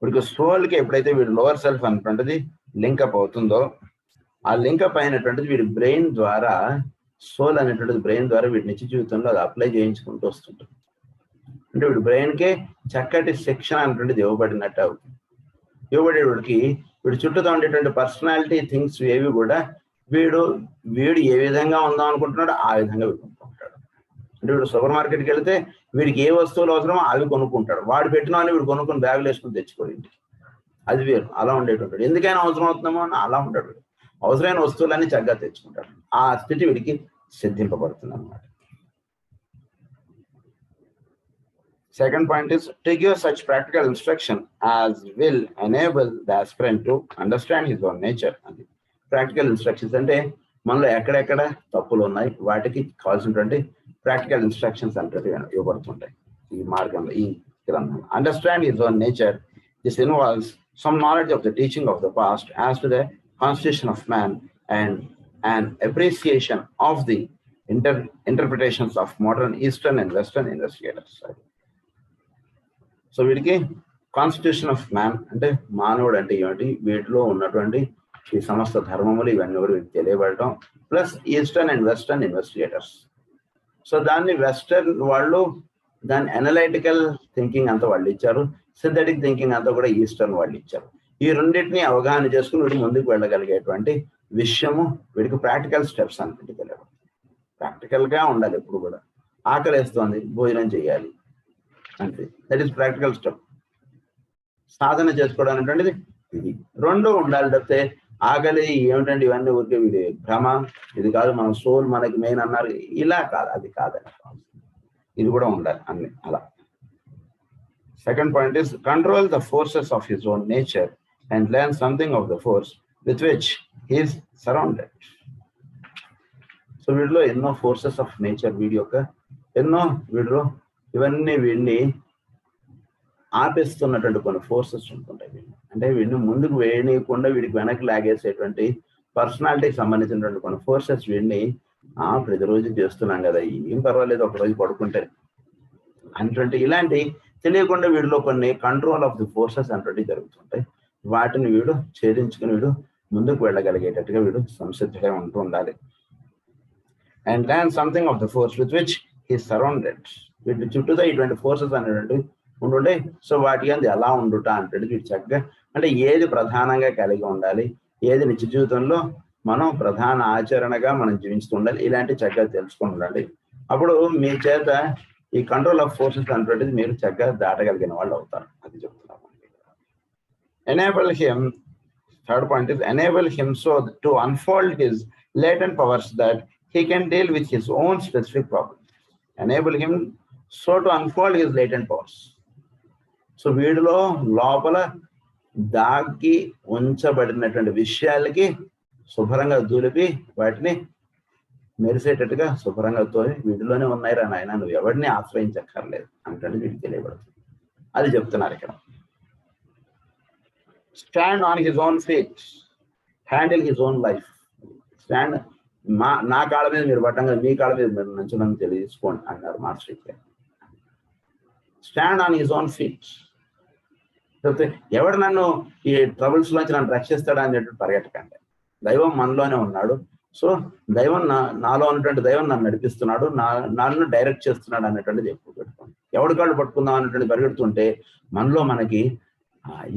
వీడికి సోల్కి ఎప్పుడైతే వీడు లోవర్ సెల్ఫ్ అనేటువంటిది లింకప్ అవుతుందో ఆ లింకప్ అయినటువంటిది వీడి బ్రెయిన్ ద్వారా సోల్ అనేటువంటిది బ్రెయిన్ ద్వారా వీడి నిత్య జీవితంలో అది అప్లై చేయించుకుంటూ వస్తుంటుంది. అంటే వీడి బ్రెయిన్కి చక్కటి శిక్షణ అనేటువంటిది ఇవ్వబడినట్టు అవుతుంది. ఇవ్వబడేవాడికి వీడు చుట్టూతో ఉండేటువంటి పర్సనాలిటీ థింగ్స్ ఏవి కూడా వీడు ఏ విధంగా ఉందాం అనుకుంటున్నాడో ఆ విధంగా వీడు కొనుక్కుంటాడు. అంటే వీడు సూపర్ మార్కెట్కి వెళ్తే వీడికి ఏ వస్తువులు అవసరమో అవి కొనుక్కుంటాడు. వాడు పెట్టిన అని వీడు కొనుక్కొని బ్యాగులు వేసుకుని తెచ్చుకోడు ఇంటికి. అది వేరు. అలా ఉండేటుంటాడు. ఎందుకైనా అవసరం అవుతుందేమో అని అలా ఉంటాడు. అవసరమైన వస్తువులన్నీ చక్కగా తెచ్చుకుంటాడు. ఆ స్థితి వీడికి సిద్ధింపబడుతుంది అన్నమాట. Second point is to give such practical instruction as will enable the aspirant to understand his own nature. అది ప్రాక్టికల్ ఇన్స్ట్రక్షన్స్ అంటే మనలో ఎక్కడెక్కడ తప్పులు ఉన్నాయి వాటికి కావాల్సినటువంటి ప్రాక్టికల్ ఇన్స్ట్రక్షన్స్ అంటే ఇవ్వబడుతుంటాయి ఈ మార్గంలో ఈ గ్రంథం. Understand his own nature. This involves some knowledge of the teaching of the past as to the constitution of man and an appreciation of the interpretations of modern Eastern and Western investigators. So వీడికి constitution of man అంటే మానవుడు అంటే ఏమిటి, వీటిలో ఉన్నటువంటి ఈ సమస్త ధర్మములు ఇవన్నీ కూడా వీటికి తెలియబడటం, plus eastern and western investigators. So దాన్ని వెస్టర్న్ వాళ్ళు దాన్ని అనలైటికల్ థింకింగ్ అంతా వాళ్ళు ఇచ్చారు, సింథటిక్ థింకింగ్ అంతా కూడా ఈస్టర్న్ వాళ్ళు ఇచ్చారు. ఈ రెండింటిని అవగాహన చేసుకుని వీడు ముందుకు వెళ్ళగలిగేటువంటి విషయము వీడికి ప్రాక్టికల్ స్టెప్స్ అనుకుంటే తెలియదు. ప్రాక్టికల్గా ఉండాలి ఎప్పుడు కూడా. ఆకలిస్తోంది భోజనం చేయాలి అంటే దట్ ఈస్ ప్రాక్టికల్ స్టెప్. సాధన చేసుకోవడం అనేటువంటిది ఇది రెండో ఉండాలి. తప్పితే ఆకలి ఏమిటండి ఇవన్నీ ఊరికే వీడి భ్రమ, ఇది కాదు మన సోల్ మనకి మెయిన్ అన్నారు, ఇలా కాదు, అది కాదని ఇది కూడా ఉండాలి అన్ని అలా. Second point is control the forces of his own nature and learn something of the force with which he's surrounded. So వీడిలో ఎన్నో ఫోర్సెస్ ఆఫ్ నేచర్ వీడి యొక్క ఎన్నో వీడిలో ఇవన్నీ వీడిని ఆపేస్తున్నటువంటి కొన్ని ఫోర్సెస్ ఉంటుంటాయి. వీడిని అంటే వీడిని ముందుకు వేయనీయకుండా వీడికి వెనక్కి లాగేసేటువంటి పర్సనాలిటీకి సంబంధించినటువంటి కొన్ని ఫోర్సెస్ వీడిని ప్రతిరోజు చేస్తున్నాం కదా ఏం పర్వాలేదు ఒకరోజు పడుకుంటే అటువంటి ఇలాంటి తెలియకుండా వీడిలో కొన్ని కంట్రోల్ ఆఫ్ ది ఫోర్సెస్ అనేటువంటి జరుగుతుంటాయి. వాటిని వీడు ఛేదించుకుని వీడు ముందుకు వెళ్ళగలిగేటట్టుగా వీడు సంసిద్ధుడే ఉంటూ ఉండాలి. And learn something of the force with which he surrounded. వీటి చుట్టూతో ఇటువంటి ఫోర్సెస్ అనేటువంటి ఉంటుండే. సో వాటి అంది ఎలా ఉండుట అంటే వీటి చక్కగా అంటే ఏది ప్రధానంగా కలిగి ఉండాలి, ఏది నిత్య జీవితంలో మనం ప్రధాన ఆచరణగా మనం జీవిస్తూ ఉండాలి, ఇలాంటి చక్కగా తెలుసుకుని ఉండాలి. అప్పుడు మీ చేత ఈ కంట్రోల్ ఆఫ్ ఫోర్సెస్ అనేటువంటిది మీరు చక్కగా దాటగలిగిన వాళ్ళు అవుతారు. అది చెప్తున్నాము. Enable him, third point is enable him so to unfold his latent powers that he can deal with his own specific problems. Enable him so to unfold his latent powers. So వీడిలో లోపల దాగి ఉంచబడినటువంటి విషయాలకి శుభ్రంగా దూలిపి వాటిని మెరిసేటట్టుగా శుభ్రంగా తోని వీటిలోనే ఉన్నాయిరా నాయన, నువ్వు ఎవరిని ఆశ్రయించక్కర్లేదు అంటే వీడికి తెలియబడుతుంది. అది చెప్తున్నారు ఇక్కడ. Stand on his own feet, handle his own life. Stand, నా కాళ్ళ మీద మీరు పట్టంగా మీ కాళ్ళ మీద మీరు నుంచుని తెలియజేసుకోండి అన్నారు మాస్టర్ ఇక్కడ. Stand on his own feet. ఎవడు నన్ను ఈ ట్రబుల్స్ లోంచి నన్ను రక్షిస్తాడా అని చెప్పి పరిగెట్టకండి. దైవం మనలోనే ఉన్నాడు. సో దైవం నాలో ఉన్నటువంటి దైవం నన్ను నడిపిస్తున్నాడు, నన్ను డైరెక్ట్ చేస్తున్నాడు అనేటువంటిది ఎక్కువ పెట్టుకోండి. ఎవడి కాళ్ళు పట్టుకుందాం అనేటువంటి పరిగెడుతుంటే మనలో మనకి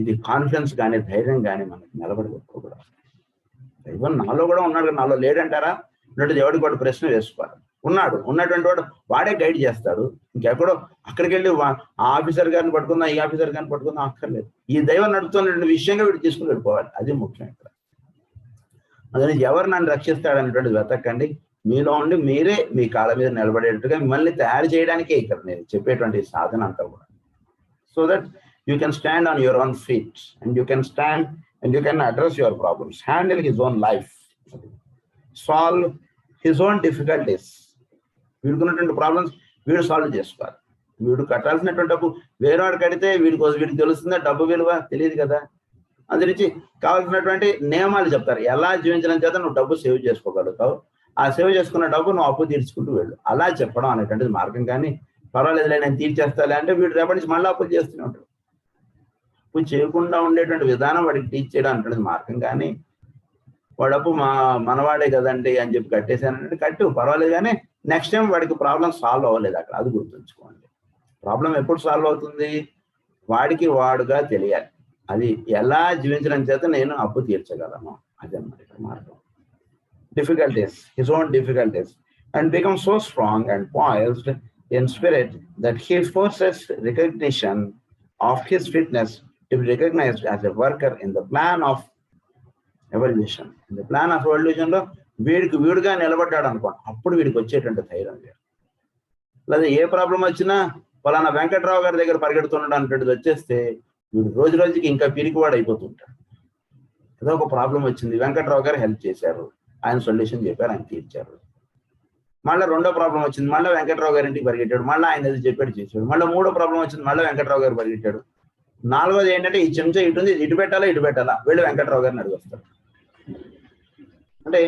ఇది కాన్ఫిడెన్స్ కానీ ధైర్యం కానీ మనకి నిలబడి పెట్టుకోకూడదు. దైవం నాలో కూడా ఉన్నాడు, నాలో లేడంటారా ఉన్నట్టు ఎవడికి వాడు ప్రశ్న వేసుకోవాలి. ఉన్నాడు, ఉన్నటువంటి వాడు వాడే గైడ్ చేస్తాడు. ఇంకెక్కడో అక్కడికి వెళ్ళి ఆ ఆఫీసర్ గారిని పట్టుకుందాం, ఈ ఆఫీసర్ గారిని పట్టుకుందాం అక్కర్లేదు. ఈ దైవం నడుపుతున్నటువంటి విషయంగా వీడు తీసుకుని వెళ్ళిపోవాలి. అది ముఖ్యం ఇక్కడ. అందుకని ఎవరు నన్ను రక్షిస్తాడనేటువంటిది వెతకండి. మీలో ఉండి మీరే మీ కాళ్ళ మీద నిలబడేట్టుగా మిమ్మల్ని తయారు చేయడానికే ఇక్కడ నేను చెప్పేటువంటి సాధన అంతా కూడా. So that you can stand on your own feet and you can stand and you can address your problems, handle his own life, solve his own difficulties. వీడుకున్నటువంటి ప్రాబ్లమ్స్ వీడు సాల్వ్ చేసుకోవాలి. వీడు కట్టాల్సినటువంటి డబ్బు వేరేవాడు కడితే వీడికి తెలుస్తుందా డబ్బు విలువ? తెలియదు కదా. అందురించి కావాల్సినటువంటి నియమాలు చెప్తారు. ఎలా జీవించడం చేత నువ్వు డబ్బు సేవ్ చేసుకోగలుగుతావు, ఆ సేవ్ చేసుకున్న డబ్బు నువ్వు అప్పు తీర్చుకుంటూ వెళ్ళు, అలా చెప్పడం అనేటువంటిది మార్గం. కానీ పర్వాలేదులే నేను తీర్చేస్తాలే అంటే వీడు రేపటి నుంచి మళ్ళీ అప్పులు చేస్తూనే ఉంటాడు. అప్పు చేయకుండా ఉండేటువంటి విధానం వాడికి టీచ్ చేయడం అంటున్నది మార్గం. కానీ వాడప్పు మనవాడే కదండి అని చెప్పి కట్టేశానంటే కట్టు పర్వాలేదు, కానీ నెక్స్ట్ టైం వాడికి ప్రాబ్లం సాల్వ్ అవ్వలేదు అక్కడ. అది గుర్తుంచుకోండి. ప్రాబ్లం ఎప్పుడు సాల్వ్ అవుతుంది? వాడికి వాడుగా తెలియాలి. అది ఎలా జీవించడం చేత నేను అప్పు తీర్చగలను, అది అన్నమాట ఇక్కడ మార్గం. Difficulties, his own difficulties, and become so strong and poised in spirit that he forces recognition of his fitness to be recognized as a worker in the plan of evolution. In the plan of evolution లో వీడుగా నిలబడ్డాడు అనుకోండి, అప్పుడు వీడికి వచ్చేటువంటి ధైర్యం వేరు. లేదా ఏ problem వచ్చినా పలానా వెంకట్రావు గారి దగ్గర పరిగెడుతున్నాడు అనేటువంటిది వచ్చేస్తే వీడు రోజు రోజుకి ఇంకా పిరికివాడు అయిపోతుంటాడు. ఏదో ఒక ప్రాబ్లం వచ్చింది, వెంకట్రావు గారు హెల్ప్ చేశారు, ఆయన సొల్యూషన్ చెప్పారు, ఆయన తీర్చారు. మళ్ళీ రెండో ప్రాబ్లం వచ్చింది, మళ్ళీ వెంకట్రావు గారి ఇంటికి పరిగెట్టాడు, మళ్ళీ ఆయన ఏదో చెప్పాడు చేశాడు. మళ్ళీ మూడో ప్రాబ్లం వచ్చింది, మళ్ళీ వెంకట్రావు గారు పరిగెట్టాడు. నాలుగోది ఏంటంటే ఈ చెంచా ఇటుంది, ఇటు పెట్టాలా వెళ్ళి వెంకట్రావు గారిని అడిగొస్తాడు. అంటే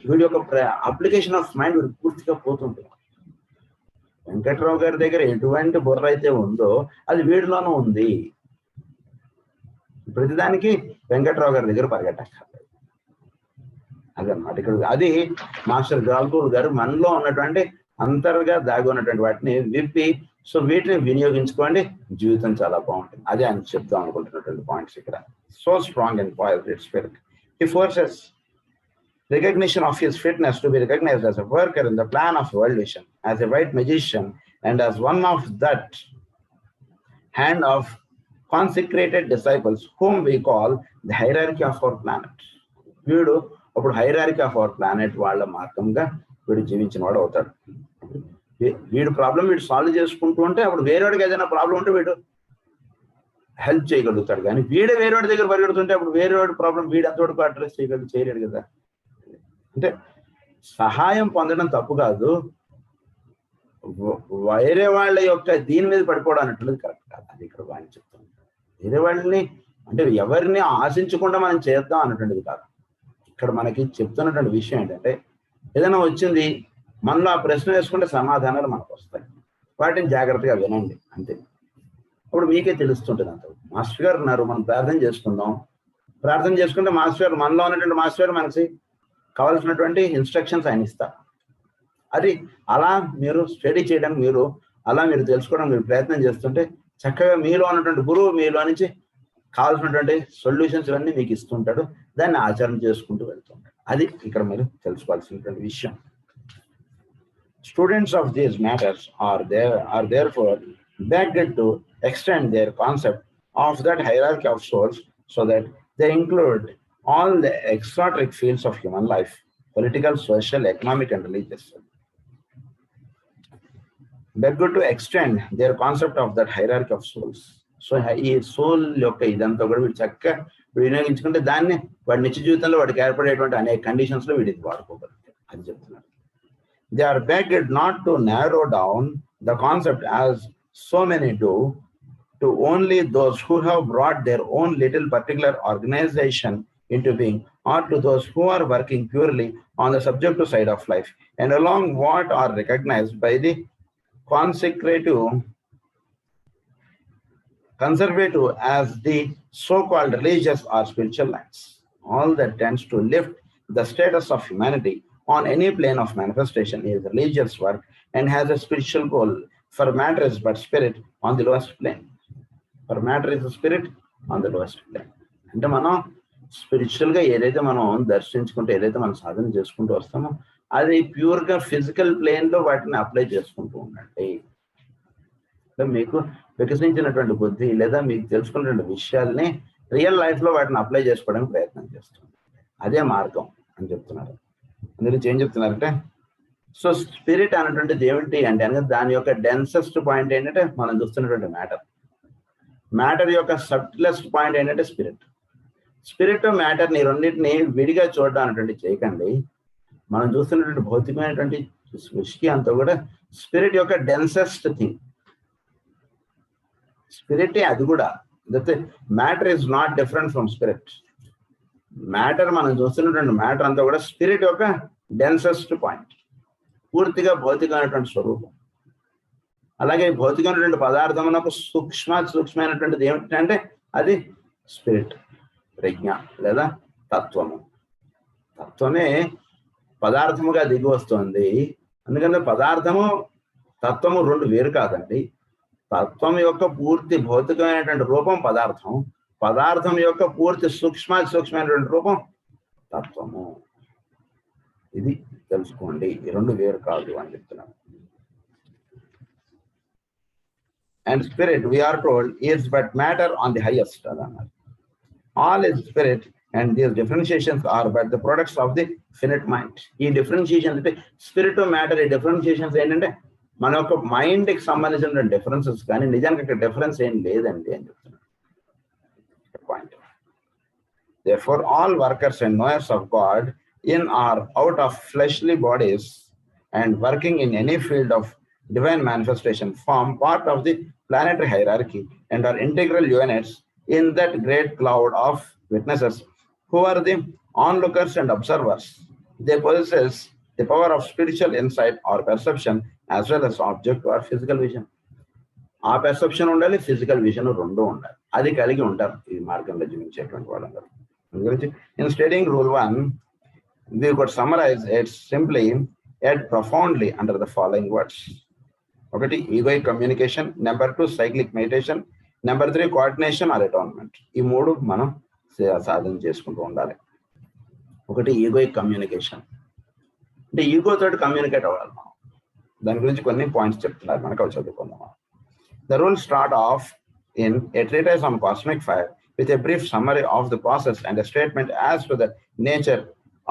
వీడి యొక్క అప్లికేషన్ ఆఫ్ మైండ్ వీడు పూర్తిగా పోతుంటుంది. వెంకట్రావు గారి దగ్గర ఎటువంటి బుర్ర అయితే ఉందో అది వీడిలోనూ ఉంది. ప్రతిదానికి వెంకట్రావు గారి దగ్గర పరిగెట్టక్కర్లేదు. అదన్నమాట ఇక్కడ. అది మాస్టర్ గాల్కూల్ గారు మనలో ఉన్నటువంటి అంతర్గా దాగి ఉన్నటువంటి వాటిని విప్పి, సో వీటిని వినియోగించుకోండి, జీవితం చాలా బాగుంటుంది. అదే ఆయన చెప్తాం అనుకుంటున్నటువంటి పాయింట్స్ ఇక్కడ. So strong and positive spirit. He forces recognition of his fitness to be recognized as a worker in the plan of evolution, as a white magician, and as one of that hand of consecrated disciples whom we call the hierarchy of our planet. వీడు అప్పుడు hierarchy of our planet వాళ్ళ మార్గంగా వీడు జీవించిన వాడు అవుతాడు. వీడు problem వీడు సాల్వ్ చేసుకుంటూ ఉంటే అప్పుడు వేరేవాడికి ఏదైనా ప్రాబ్లం ఉంటే వీడు హెల్ప్ చేయగలుగుతాడు. కానీ వీడే వేరేవాడి దగ్గర పరిగెడుతుంటే అప్పుడు వేరేవాడి ప్రాబ్లం వీడు ఎంతవరకు అడ్రస్ చేయలేడు కదా. అంటే సహాయం పొందడం తప్పు కాదు, వేరే వాళ్ళ యొక్క దీని మీద పడిపోవడం అన్నట్టు కరెక్ట్ కాదు. అది ఇక్కడ వాడిని చెప్తాను. వేరే వాళ్ళని అంటే ఎవరిని ఆశించకుండా మనం చేద్దాం అన్నటువంటిది కాదు. ఇక్కడ మనకి చెప్తున్నటువంటి విషయం ఏంటంటే ఏదైనా వచ్చింది మనలో ఆ ప్రశ్న వేసుకుంటే సమాధానాలు మనకు వస్తాయి, వాటిని జాగ్రత్తగా వినండి అంతే. అప్పుడు మీకే తెలుస్తుంటుంది. అంత మాస్టర్ గారు ఉన్నారు, మనం ప్రార్థన చేసుకుందాం, ప్రార్థన చేసుకుంటే మాస్టర్ గారు మనలో ఉన్నటువంటి మాస్టర్ గారు మనకి కావాల్సినటువంటి ఇన్స్ట్రక్షన్స్ ఆయన ఇస్తారు. అది అలా మీరు స్టడీ చేయడానికి మీరు తెలుసుకోవడానికి మీరు ప్రయత్నం చేస్తుంటే చక్కగా మీలో ఉన్నటువంటి గురువు మీలో నుంచి కావాల్సినటువంటి సొల్యూషన్స్ ఇవన్నీ మీకు ఇస్తుంటాడు, దాన్ని ఆచరణ చేసుకుంటూ వెళ్తుంటాడు. అది ఇక్కడ మీరు తెలుసుకోవాల్సినటువంటి విషయం. Students of these matters are therefore begged to extend their concept of that hierarchy of souls so that they include all the exoteric fields of human life, political, social, economic, and religious. Begged to extend their concept of that hierarchy of souls. So ఈ soul యొక్క ఇదంతా కూడా వీడు చక్కగా వినియోగించుకుంటే దాన్ని వాడి నిత్య జీవితంలో వాడికి ఏర్పడేటువంటి అనేక కండిషన్స్ లో వీడికి వాడుకోగలుగుతాడు అని చెప్తున్నారు. They are begged not to narrow down the concept as so many do to only those who have brought their own little particular organization into being, or to those who are working purely on the subjective side of life and along what are recognized by the conservative as the so-called religious or spiritual lines. All that tends to lift the status of humanity on any plane of manifestation is religious work and has a spiritual goal. For matter is but spirit on the lowest plane. For matter is the spirit on the lowest plane. అంటే మనం spiritual గా ఏదైతే మనం దర్శించుకుంటూ ఏదైతే మనం సాధన చేసుకుంటూ వస్తామో అది ప్యూర్ గా ఫిజికల్ ప్లేన్ లో వాటిని అప్లై చేసుకుంటూ ఉండండి. మీకు వికసించినటువంటి బుద్ధి లేదా మీకు తెలుసుకున్నటువంటి విషయాల్ని రియల్ లైఫ్ లో వాటిని అప్లై చేసుకోవడానికి ప్రయత్నం చేస్తుంది. అదే మార్గం అని చెప్తున్నారు. అందులో ఏం చెప్తున్నారంటే సో స్పిరిట్ అనేటువంటిది ఏమిటి అంటే కనుక దాని యొక్క డెన్సెస్ట్ పాయింట్ ఏంటంటే మనం చూస్తున్నటువంటి మ్యాటర్ యొక్క సబ్టిలెస్ట్ పాయింట్ ఏంటంటే స్పిరిట్ మ్యాటర్ ని రెండింటిని విడిగా చూడడం అనేటువంటి చేయకండి. మనం చూస్తున్నటువంటి భౌతికమైనటువంటి సృష్టి అంతా కూడా స్పిరిట్ యొక్క డెన్సెస్ట్ థింగ్. స్పిరిట్ అది కూడా matter is not different from spirit. Matter మనం చూస్తున్నటువంటి మ్యాటర్ అంతా కూడా స్పిరిట్ యొక్క డెన్సెస్ట్ పాయింట్, పూర్తిగా భౌతికమైనటువంటి స్వరూపం. అలాగే భౌతికమైనటువంటి పదార్థమునకు సూక్ష్మమైనటువంటిది ఏమిటంటే అది స్పిరిట్, ప్రజ్ఞ లేదా తత్వమే పదార్థముగా దిగి వస్తుంది. అందుకని పదార్థము తత్వము రెండు వేరు కాదండి. తత్వం యొక్క పూర్తి భౌతికమైనటువంటి రూపం పదార్థం యొక్క పూర్తి సూక్ష్మమైనటువంటి రూపం తత్వము. ఇది తెలుసుకోండి, ఈ రెండు వేరు కాదు అని చెప్తున్నాను. And spirit, we are told, is but matter on the highest. All is spirit, and these differentiations are but the products of the finite mind. ఈ డిఫరెన్షియేషన్ అంటే స్పిరిట్ మ్యాటర్, ఈ డిఫరెన్షియేషన్స్ ఏంటంటే మన యొక్క మైండ్ కి సంబంధించిన డిఫరెన్సెస్, కానీ నిజానికి ఇక్కడ డిఫరెన్స్ ఏం లేదండి అని చెప్తున్నాను. Point. Therefore, all workers and knowers of God in or out of fleshly bodies and working in any field of divine manifestation form part of the planetary hierarchy and are integral units in that great cloud of witnesses who are the onlookers and observers. They possess the power of spiritual insight or perception as well as object or physical vision. ఆ perception ఉండాలి, physical vision రెండు ఉండాలి. అది కలిగి ఉంటారు ఈ మార్గంలో జీవించేటువంటి వాళ్ళందరూ. గురించి in studying rule 1 we could summarize it simply yet profoundly under the following words. ఒకటి egoic communication, number 2 cyclic meditation, number 3 coordination or attunement. ఈ మూడు మనం సాధన చేసుకుంటూ ఉండాలి. ఒకటి ఈగోయిక్ కమ్యూనికేషన్ అంటే ఈగో తోటి కమ్యూనికేట్ అవ్వాలి మనం. దాని గురించి కొన్ని పాయింట్స్ చెప్తున్నారు, మనకు అవి చదువుకుందాం. The rules start off in a treatise on cosmic fire with a brief summary of the process and a statement as to the nature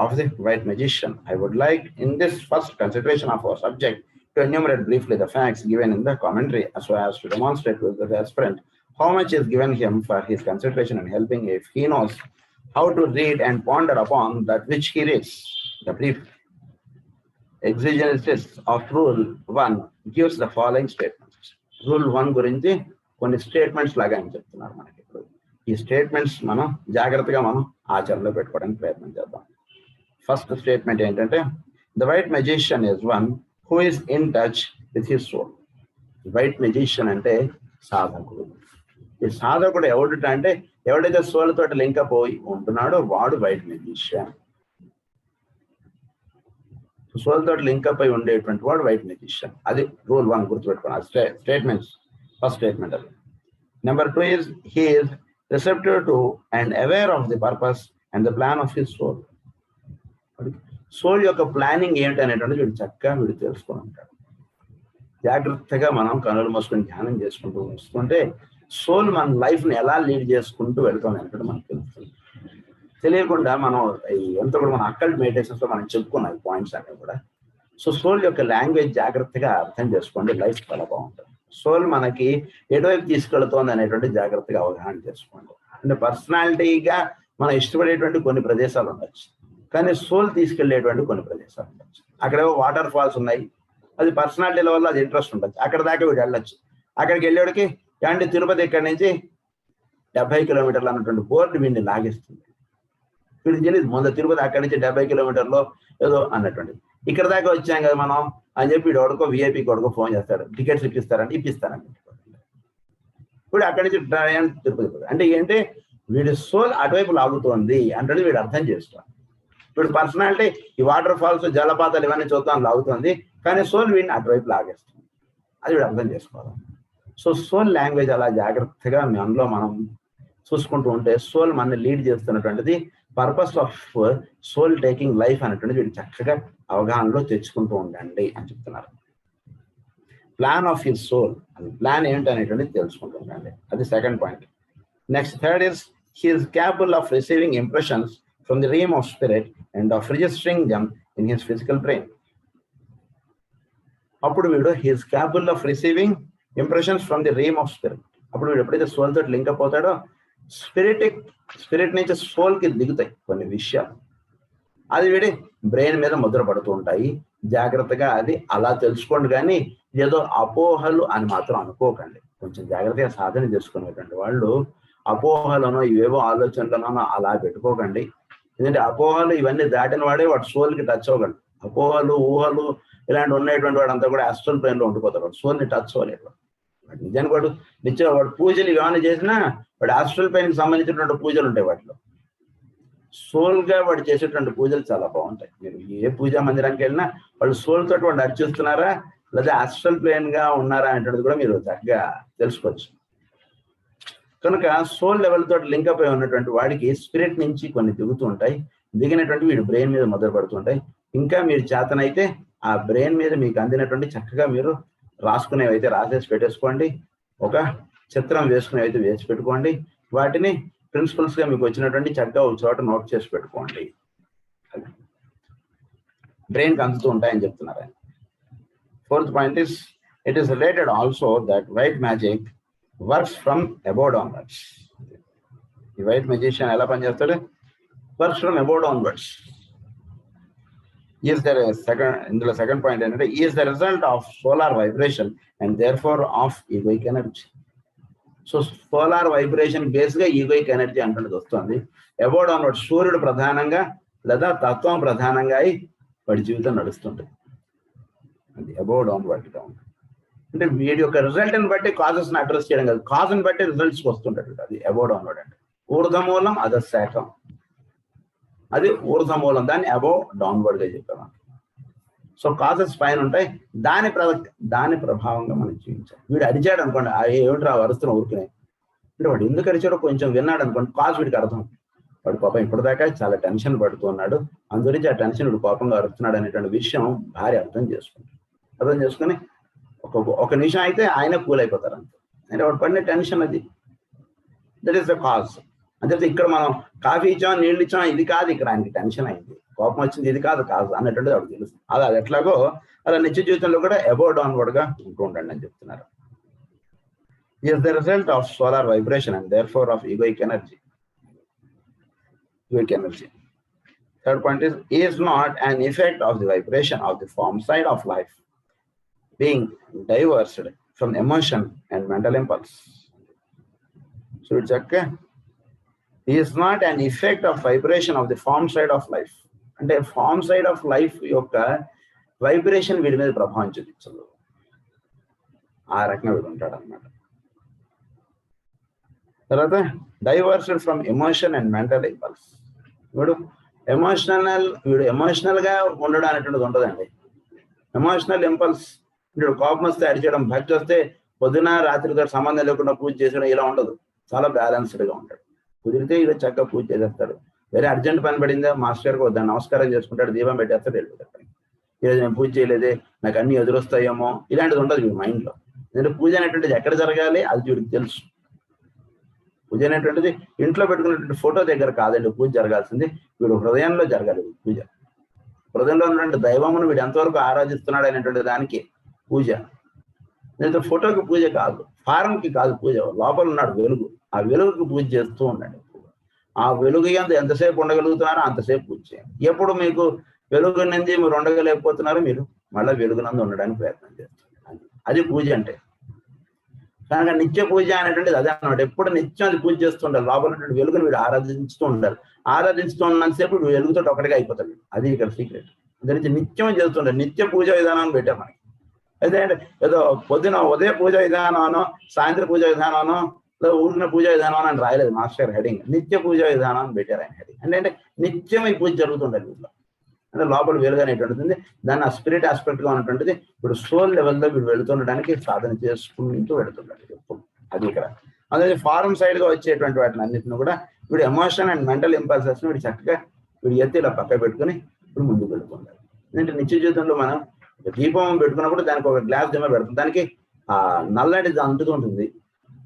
of the white magician. I would like in this first consideration of our subject to enumerate briefly the facts given in the commentary so as to demonstrate with the aspirant how much is given him for his consideration and helping if he knows how to read and ponder upon that which he reads. The brief exegesis of rule 1 gives the following statements. Rule 1 గురించి కొన్ని statements లాగా అని చెప్తున్నారు మనకి. ఇప్పుడు ఈ statements మనం జాగ్రత్తగా మనం ఆచరణలో పెట్టుకోవడానికి ప్రయత్నం చేద్దాం. ఫస్ట్ స్టేట్మెంట్ ఏంటంటే the white magician is one who is in touch with his soul. White magician అంటే సాధకుడు. ఈ సాధకుడు అంటే ఎవడైతే సోల్ తోటి లింక్ అప్ పోయి ఉంటున్నాడో వాడు వైట్ మెజిషియన్. సోల్ తోటి లింక్ అప్ అయి ఉండేటువంటి వాడు వైట్ మెజిషియన్. అది రూల్ 1 గుర్తుపెట్టుకోవాలి. స్టేట్మెంట్స్ ఫస్ట్ స్టేట్మెంట్ అది. Number 2 is he is receptive to and aware of the purpose and the plan of his soul. Soul యొక్క ప్లానింగ్ ఏంటి అనేటువంటిది వీడు చక్కగా వీడు తెలుసుకొని ఉంటాడు. జాగ్రత్తగా మనం కనులు మూసుకొని ధ్యానం చేసుకుంటూ వస్తుంటే సోల్ మన లైఫ్ని ఎలా లీడ్ చేసుకుంటూ వెళ్తాం అనేటువంటి మనకు తెలుస్తుంది. తెలియకుండా మనం ఎంత కూడా మన అక్కల్ట్ మెడిటేషన్స్ లో మనం చెప్పుకున్నాం ఈ పాయింట్స్ అన్ని కూడా. సో సోల్ యొక్క లాంగ్వేజ్ జాగ్రత్తగా అర్థం చేసుకోండి, లైఫ్ చాలా బాగుంటుంది. సోల్ మనకి ఎటువైపు తీసుకెళ్తోంది అనేటువంటి జాగ్రత్తగా అవగాహన చేసుకోండి. అంటే పర్సనాలిటీగా మనం ఇష్టపడేటువంటి కొన్ని ప్రదేశాలు ఉండొచ్చు, కానీ సోల్ తీసుకెళ్లేటువంటి కొన్ని ప్రదేశాలు ఉండొచ్చు. అక్కడేవో వాటర్ ఫాల్స్ ఉన్నాయి, అది పర్సనాలిటీ లెవెల్లో అది ఇంట్రెస్ట్ ఉండొచ్చు, అక్కడ దాకా వీడు వెళ్ళొచ్చు. అక్కడికి వెళ్ళేవాడికి అంటే తిరుపతి ఇక్కడి నుంచి 70 కిలోమీటర్లు అన్నటువంటి బోర్డు వీడిని లాగేస్తుంది. వీడికి తెలియదు ముందు తిరుపతి అక్కడి నుంచి 70 కిలోమీటర్లో ఏదో అన్నటువంటిది. ఇక్కడ దాకా వచ్చాం కదా మనం అని చెప్పి వీడు ఎవడికో విఐపి కొడుకో ఫోన్ చేస్తాడు, టికెట్స్ ఇప్పిస్తారంటే ఇప్పిస్తానండి. ఇప్పుడు అక్కడి నుంచి తిరుపతి అంటే ఏంటి, వీడి సోల్ అటువైపు లాగుతోంది అంటే వీడు అర్థం చేసుకోవాలి. ఇప్పుడు పర్సనాలిటీ ఈ వాటర్ ఫాల్స్ జలపాతాలు ఇవన్నీ చూద్దాం లాగుతుంది, కానీ సోల్ వీడిని అటువైపు లాగేస్తుంది. అది వీడు అర్థం చేసుకోవాలి. సో సోల్ లాంగ్వేజ్ అలా జాగ్రత్తగా మనలో మనం చూసుకుంటూ ఉంటే సోల్ మనని లీడ్ చేస్తున్నటువంటిది purpose of soul taking life అనేటువంటిది వీడు చక్కగా అవగాహనలో తెచ్చుకుంటూ ఉండండి అని చెప్తున్నారు. ప్లాన్ ఆఫ్ హిస్ సోల్, అది ప్లాన్ ఏంటి అనేటువంటిది తెలుసుకుంటూ ఉండండి. అది second point. Next third is he is capable of receiving impressions from the realm of spirit and of registering them in his physical brain. అప్పుడు వీడు he is capable of receiving impressions from the realm of spirit. అప్పుడు వీడు ఎప్పుడైతే soul తోటి link up అవుతాడో spirit నుంచి soul కి దిగుతాయి కొన్ని విషయాలు, అది వీడి బ్రెయిన్ మీద ముద్ర పడుతూ ఉంటాయి. జాగ్రత్తగా అది అలా తెలుసుకోండి, కానీ ఏదో అపోహలు అని మాత్రం అనుకోకండి. కొంచెం జాగ్రత్తగా సాధన చేసుకునేటువంటి వాళ్ళు అపోహలను ఇవేవో ఆలోచనలను అలా పెట్టుకోకండి. ఎందుకంటే అపోహలు ఇవన్నీ దాటిన వాడే వాడు సోల్కి టచ్ అవ్వగలడు. అపోహలు ఊహలు ఇలాంటి ఉన్నటువంటి వాడు అంతా కూడా ఆస్ట్రల్ ప్లేన్ లో ఉండిపోతాడు, వాడు సోల్ని టచ్ అవ్వలేడు. వాడు నిజానికి వాడు పూజలు ఏమైనా చేసినా వాడు ఆస్ట్రల్ ప్లేన్ కి సంబంధించినటువంటి పూజలు ఉంటాయి, వాటిలో సోల్ గా వాడు చేసేటువంటి పూజలు చాలా బాగుంటాయి. మీరు ఏ పూజా మందిరానికి వెళ్ళినా వాళ్ళు సోల్ తోటి వాడు అర్చిస్తున్నారా లేదా ఆస్ట్రల్ ప్లేన్ గా ఉన్నారా అనేటువంటిది కూడా మీరు చక్కగా తెలుసుకోవచ్చు. కనుక సోల్ లెవెల్ తోటి లింకప్ అయి ఉన్నటువంటి వాడికి స్పిరిట్ నుంచి కొన్ని దిగుతూ ఉంటాయి, దిగినటువంటి వీడు బ్రెయిన్ మీద మొదలు పడుతుంటాయి. ఇంకా మీరు చేతనైతే ఆ బ్రెయిన్ మీద మీకు అందినటువంటి చక్కగా మీరు రాసుకునేవి అయితే రాసేసి పెట్టేసుకోండి, ఒక చిత్రం వేసుకునేవి అయితే వేసి పెట్టుకోండి, వాటిని ప్రిన్సిపల్స్ గా మీకు వచ్చినటువంటి చక్కగా ఒక చోట నోట్ చేసి పెట్టుకోండి. బ్రెయిన్ కి అందుతూ ఉంటాయని చెప్తున్నారు ఆయన. Fourth point is it is related also that white magic works from above downwards. ఈ వైట్ మెజిషియన్ ఎలా పనిచేస్తాడు? Works from above downwards. Is there ఇందులో సెకండ్ పాయింట్ ఏంటంటే is the result of solar vibration and their force of egoic energy. So solar vibration base గా egoic energy అంటున్నది వస్తుంది. Above downwards సూర్యుడు ప్రధానంగా లేదా తత్వం ప్రధానంగా అయి వాడి జీవితం నడుస్తుంటుంది. అది అబౌవ్ డౌన్వర్డ్ గా ఉంటుంది. అంటే వీడి యొక్క రిజల్ట్ని బట్టి కాజెస్ ని అడ్రస్ చేయడం కాదు, కాజ్ ని బట్టి రిజల్ట్స్ వస్తుంటాడు. అది అబౌవ్ డౌన్వర్డ్ అంటే ఊర్ధమూలం అధశాఖం, అది ఊర్ధమూలం, దాన్ని అబౌవ్ డౌన్వర్డ్ గా చెప్పాము. సో కాజెస్ పైన ఉంటాయి, దాని ప్రభావంగా మనం జీవించాలి. వీడు అరిచాడు అనుకోండి, ఏమిటి అరుస్తున్న ఊరికినే అంటే వాడు ఎందుకు అరిచాడో కొంచెం విన్నాడు అనుకోండి, కాజ్ వీడికి అర్థం. వాడు పాపం ఇప్పటిదాకా చాలా టెన్షన్ పడుతున్నాడు, అందుగురించి ఆ టెన్షన్ వీడు కోపంగా అరుస్తున్నాడు అనేటువంటి విషయం భార్య అర్థం చేసుకుని ఒక నిమిషం అయితే ఆయన కూల్ అయిపోతారు అంతే. అంటే వాడు పడిన టెన్షన్ అది, దట్ ఈస్ ద కాజ్. అంటే ఇక్కడ మనం కాఫీ ఇచ్చాం, నీళ్ళు ఇచ్చాం, ఇది కాదు ఇక్కడ ఆయనకి టెన్షన్ అయింది, కోపం వచ్చింది, ఇది కాదు అన్నటువంటిది వాడికి తెలుస్తుంది. అది ఎట్లాగో అలా నిత్య జీవితంలో కూడా అబౌవ్ డౌన్వర్డ్ గా ఉంటూ ఉండండి అని చెప్తున్నారు. Is the result of solar vibration and their force of egoic energy. Third point is not an effect of the vibration of the form side of life being diverged from emotion and mental impulse. So it's okay. Is not an effect of vibration of the form side of life. అంటే form side of life యొక్క vibration వీడి మీద ప్రభావం చూపించదు, ఆ రకంగా వీడు ఉంటాడు అనమాట. తర్వాత divorced from emotion and mental impulse. వీడు ఎమోషనల్ గా ఉండడం అనేటువంటిది ఉంటుందండి. ఎమోషనల్ ఇంపల్స్, వీడు కోపం వస్తే అరిచేయడం, భక్తి వస్తే పొద్దున రాత్రితో సంబంధం లేకుండా పూజ చేసడం, ఇలా ఉండదు. చాలా బ్యాలెన్స్డ్ గా ఉంటాడు. కుదిరితే ఇలా చక్కగా పూజ చేసేస్తాడు, వేరే అర్జెంట్ పని పడిందా మాస్టర్కి వద్దాను నమస్కారం చేసుకుంటాడు, దీపం పెట్టేస్తాడు, వెళ్ళిపోతాడు. ఈరోజు నేను పూజ చేయలేదే, నాకు అన్ని ఎదురొస్తాయేమో, ఇలాంటిది ఉండదు మీ మైండ్లో. ఎందుకంటే పూజ అనేటువంటిది ఎక్కడ జరగాలి అది వీడికి తెలుసు. పూజ అనేటువంటిది ఇంట్లో పెట్టుకున్నటువంటి ఫోటో దగ్గర కాదండి పూజ జరగాల్సింది, వీడు హృదయంలో జరగాలి పూజ. హృదయంలో ఉన్నటువంటి దైవమును వీడు ఎంతవరకు ఆరాధిస్తున్నాడు అనేటువంటి దానికి పూజ. లేదా ఫోటోకి పూజ కాదు, ఫారంకి కాదు పూజ, లోపల ఉన్నాడు వెలుగు, ఆ వెలుగుకి పూజ చేస్తూ ఉండండి. ఆ వెలుగు ఎంతసేపు ఉండగలుగుతున్నారో అంతసేపు పూజ చేయండి. ఎప్పుడు మీకు వెలుగు నుంచి మీరు ఉండగలేకపోతున్నారో మీరు మళ్ళీ వెలుగునందు ఉండడానికి ప్రయత్నం చేస్తారు. అది పూజ అంటే. కనుక నిత్య పూజ అనేటువంటిది అదే అన్నమాట. ఎప్పుడు నిత్యం అది పూజ చేస్తూ ఉండాలి. లోపల ఉన్నటువంటి వెలుగుని వీడు ఆరాధిస్తూ ఉండాలి. ఆరాధిస్తూ ఉన్నంతసేపు వీడు వెలుగుతో ఒకటిగా అయిపోతాడు. అది ఇక్కడ సీక్రెట్. దాని నిత్యం చేస్తుండాలి. నిత్య పూజ విధానాన్ని పెట్టాం మనకి. అయితే ఏదో పొద్దున ఉదయ పూజ విధానమనో సాయంత్రం పూజ విధానమనో లేదా ఊరిన పూజ విధానం అని రాయలేదు మాస్టర్ హెడింగ్. నిత్య పూజ విధానం అని పెట్టారు ఆయన హెడింగ్. అంటే నిత్యం ఈ పూజ జరుగుతుండాలి వీళ్ళు. అంటే లోపల వెలుగు అనేటువంటిది దాన్ని ఆ స్పిరిట్ ఆస్పెక్ట్ గా ఉన్నటువంటిది ఇప్పుడు సోల్ లెవెల్లో వీడు వెళుతుండడానికి సాధన చేసుకుంటూ వెళుతుంటాడు ఎప్పుడు. అది ఇక్కడ అదే ఫారం సైడ్ గా వచ్చేటువంటి వాటిని అన్నింటిని కూడా వీడు ఎమోషన్ అండ్ మెంటల్ ఇంపల్సెస్ వీడు చక్కగా వీడు ఎత్తి ఇలా పక్క పెట్టుకుని ఇప్పుడు ముందుకు వెళుతుంటాడు. ఎందుకంటే నిత్య జీవితంలో మనం దీపం పెట్టుకున్నప్పుడు దానికి ఒక గ్లాస్ దిమ్మ పెడుతుంది, దానికి ఆ నల్లటిది అంటుతూ ఉంటుంది,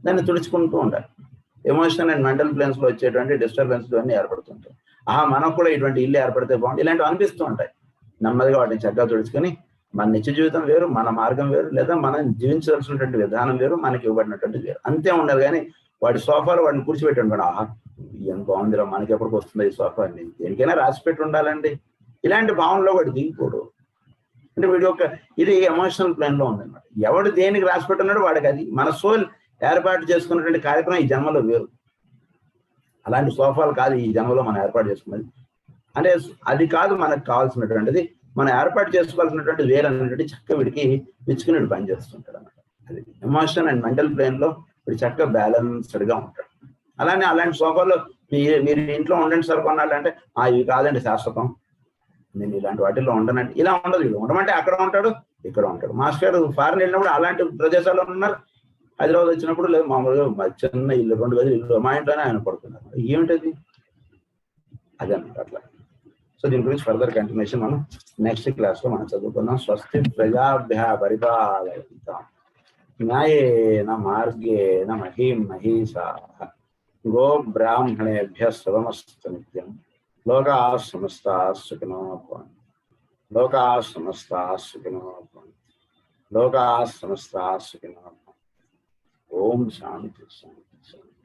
దాన్ని తుడుచుకుంటూ ఉండాలి. ఎమోషన్ అండ్ మెంటల్ ప్లేన్స్ లో వచ్చేటువంటి డిస్టర్బెన్స్ అన్నీ ఏర్పడుతుంటాయి. మనకు కూడా ఇటువంటి ఇల్లు ఏర్పడితే బాగుంది, ఇలాంటివి అనిపిస్తూ ఉంటాయి. నెమ్మదిగా వాటిని చక్కగా తుడుచుకొని మన నిత్య జీవితం వేరు, మన మార్గం వేరు, లేదా మనం జీవించాల్సినటువంటి విధానం వేరు, మనకి ఇవ్వబడినటువంటి వేరు, అంతే ఉండాలి. కానీ వాటి సోఫాలో వాటిని కూర్చోబెట్టాను, ఏం బాగుందిరా, మనకి ఎప్పటికి వస్తుంది ఈ సోఫా అని దేనికైనా రాసి పెట్టి ఉండాలండి. ఇలాంటి భావనలో వాడు దిగిపోడు. అంటే వీడి యొక్క ఇది ఎమోషనల్ ప్లేన్ లో ఉందన్నమాట. ఎవడు దేనికి రాసి పెట్టున్నాడు వాడికి అది. మన సోల్ ఏర్పాటు చేసుకున్నటువంటి కార్యక్రమం ఈ జన్మలో వేరు. అలాంటి సోఫాలు కాదు ఈ జన్మలో మనం ఏర్పాటు చేసుకున్నది. అంటే అది కాదు మనకు కావాల్సినటువంటిది. మనం ఏర్పాటు చేసుకోవాల్సినటువంటి వేరన్నటువంటి చక్కగా వీడికి పిచ్చుకుని పనిచేస్తుంటాడు అన్నమాట. అది ఎమోషన్ అండ్ మెంటల్ ప్లేన్ లో వీడు చక్కగా బ్యాలెన్స్డ్ గా ఉంటాడు. అలాంటి సోఫాలో మీరు ఇంట్లో ఉండండి సార్ కొనాలంటే ఇవి కాదండి శాశ్వతం, నేను ఇలాంటి వాటిల్లో ఉండనండి, ఇలా ఉండదు. వీడు ఉండమంటే అక్కడ ఉంటాడు, ఇక్కడ ఉంటాడు. మాస్టర్ ఫారెన్ వెళ్ళినప్పుడు అలాంటి ప్రదేశాల్లో ఉన్నారు. హైదరాబాద్ వచ్చినప్పుడు లేదు, మామూలుగా చిన్న ఇల్లు, 2 గదులు ఇల్లు, మా ఇంట్లోనే ఆయన పడుతున్నారు. ఏమిటది? అదే అన్నమాట అట్లా. సో దీని గురించి ఫర్దర్ కంటిన్యూషన్ మనం నెక్స్ట్ క్లాస్ లో మనం చదువుకుందాం. స్వస్తి ప్రజాభ్య పరిపాలయంతాం న్యాయేన మార్గేణ మహీం మహీషాః గో బ్రాహ్మణేభ్యః శుభమస్తు నిత్యం. లోకాః సమస్తాః సుఖినో భవంతు. లోకాః సమస్తాః సుఖినో భవంతు. లోకాః సమస్తాః సుఖినో భవంతు. ఓం శాంతి శాంతి శాంతి.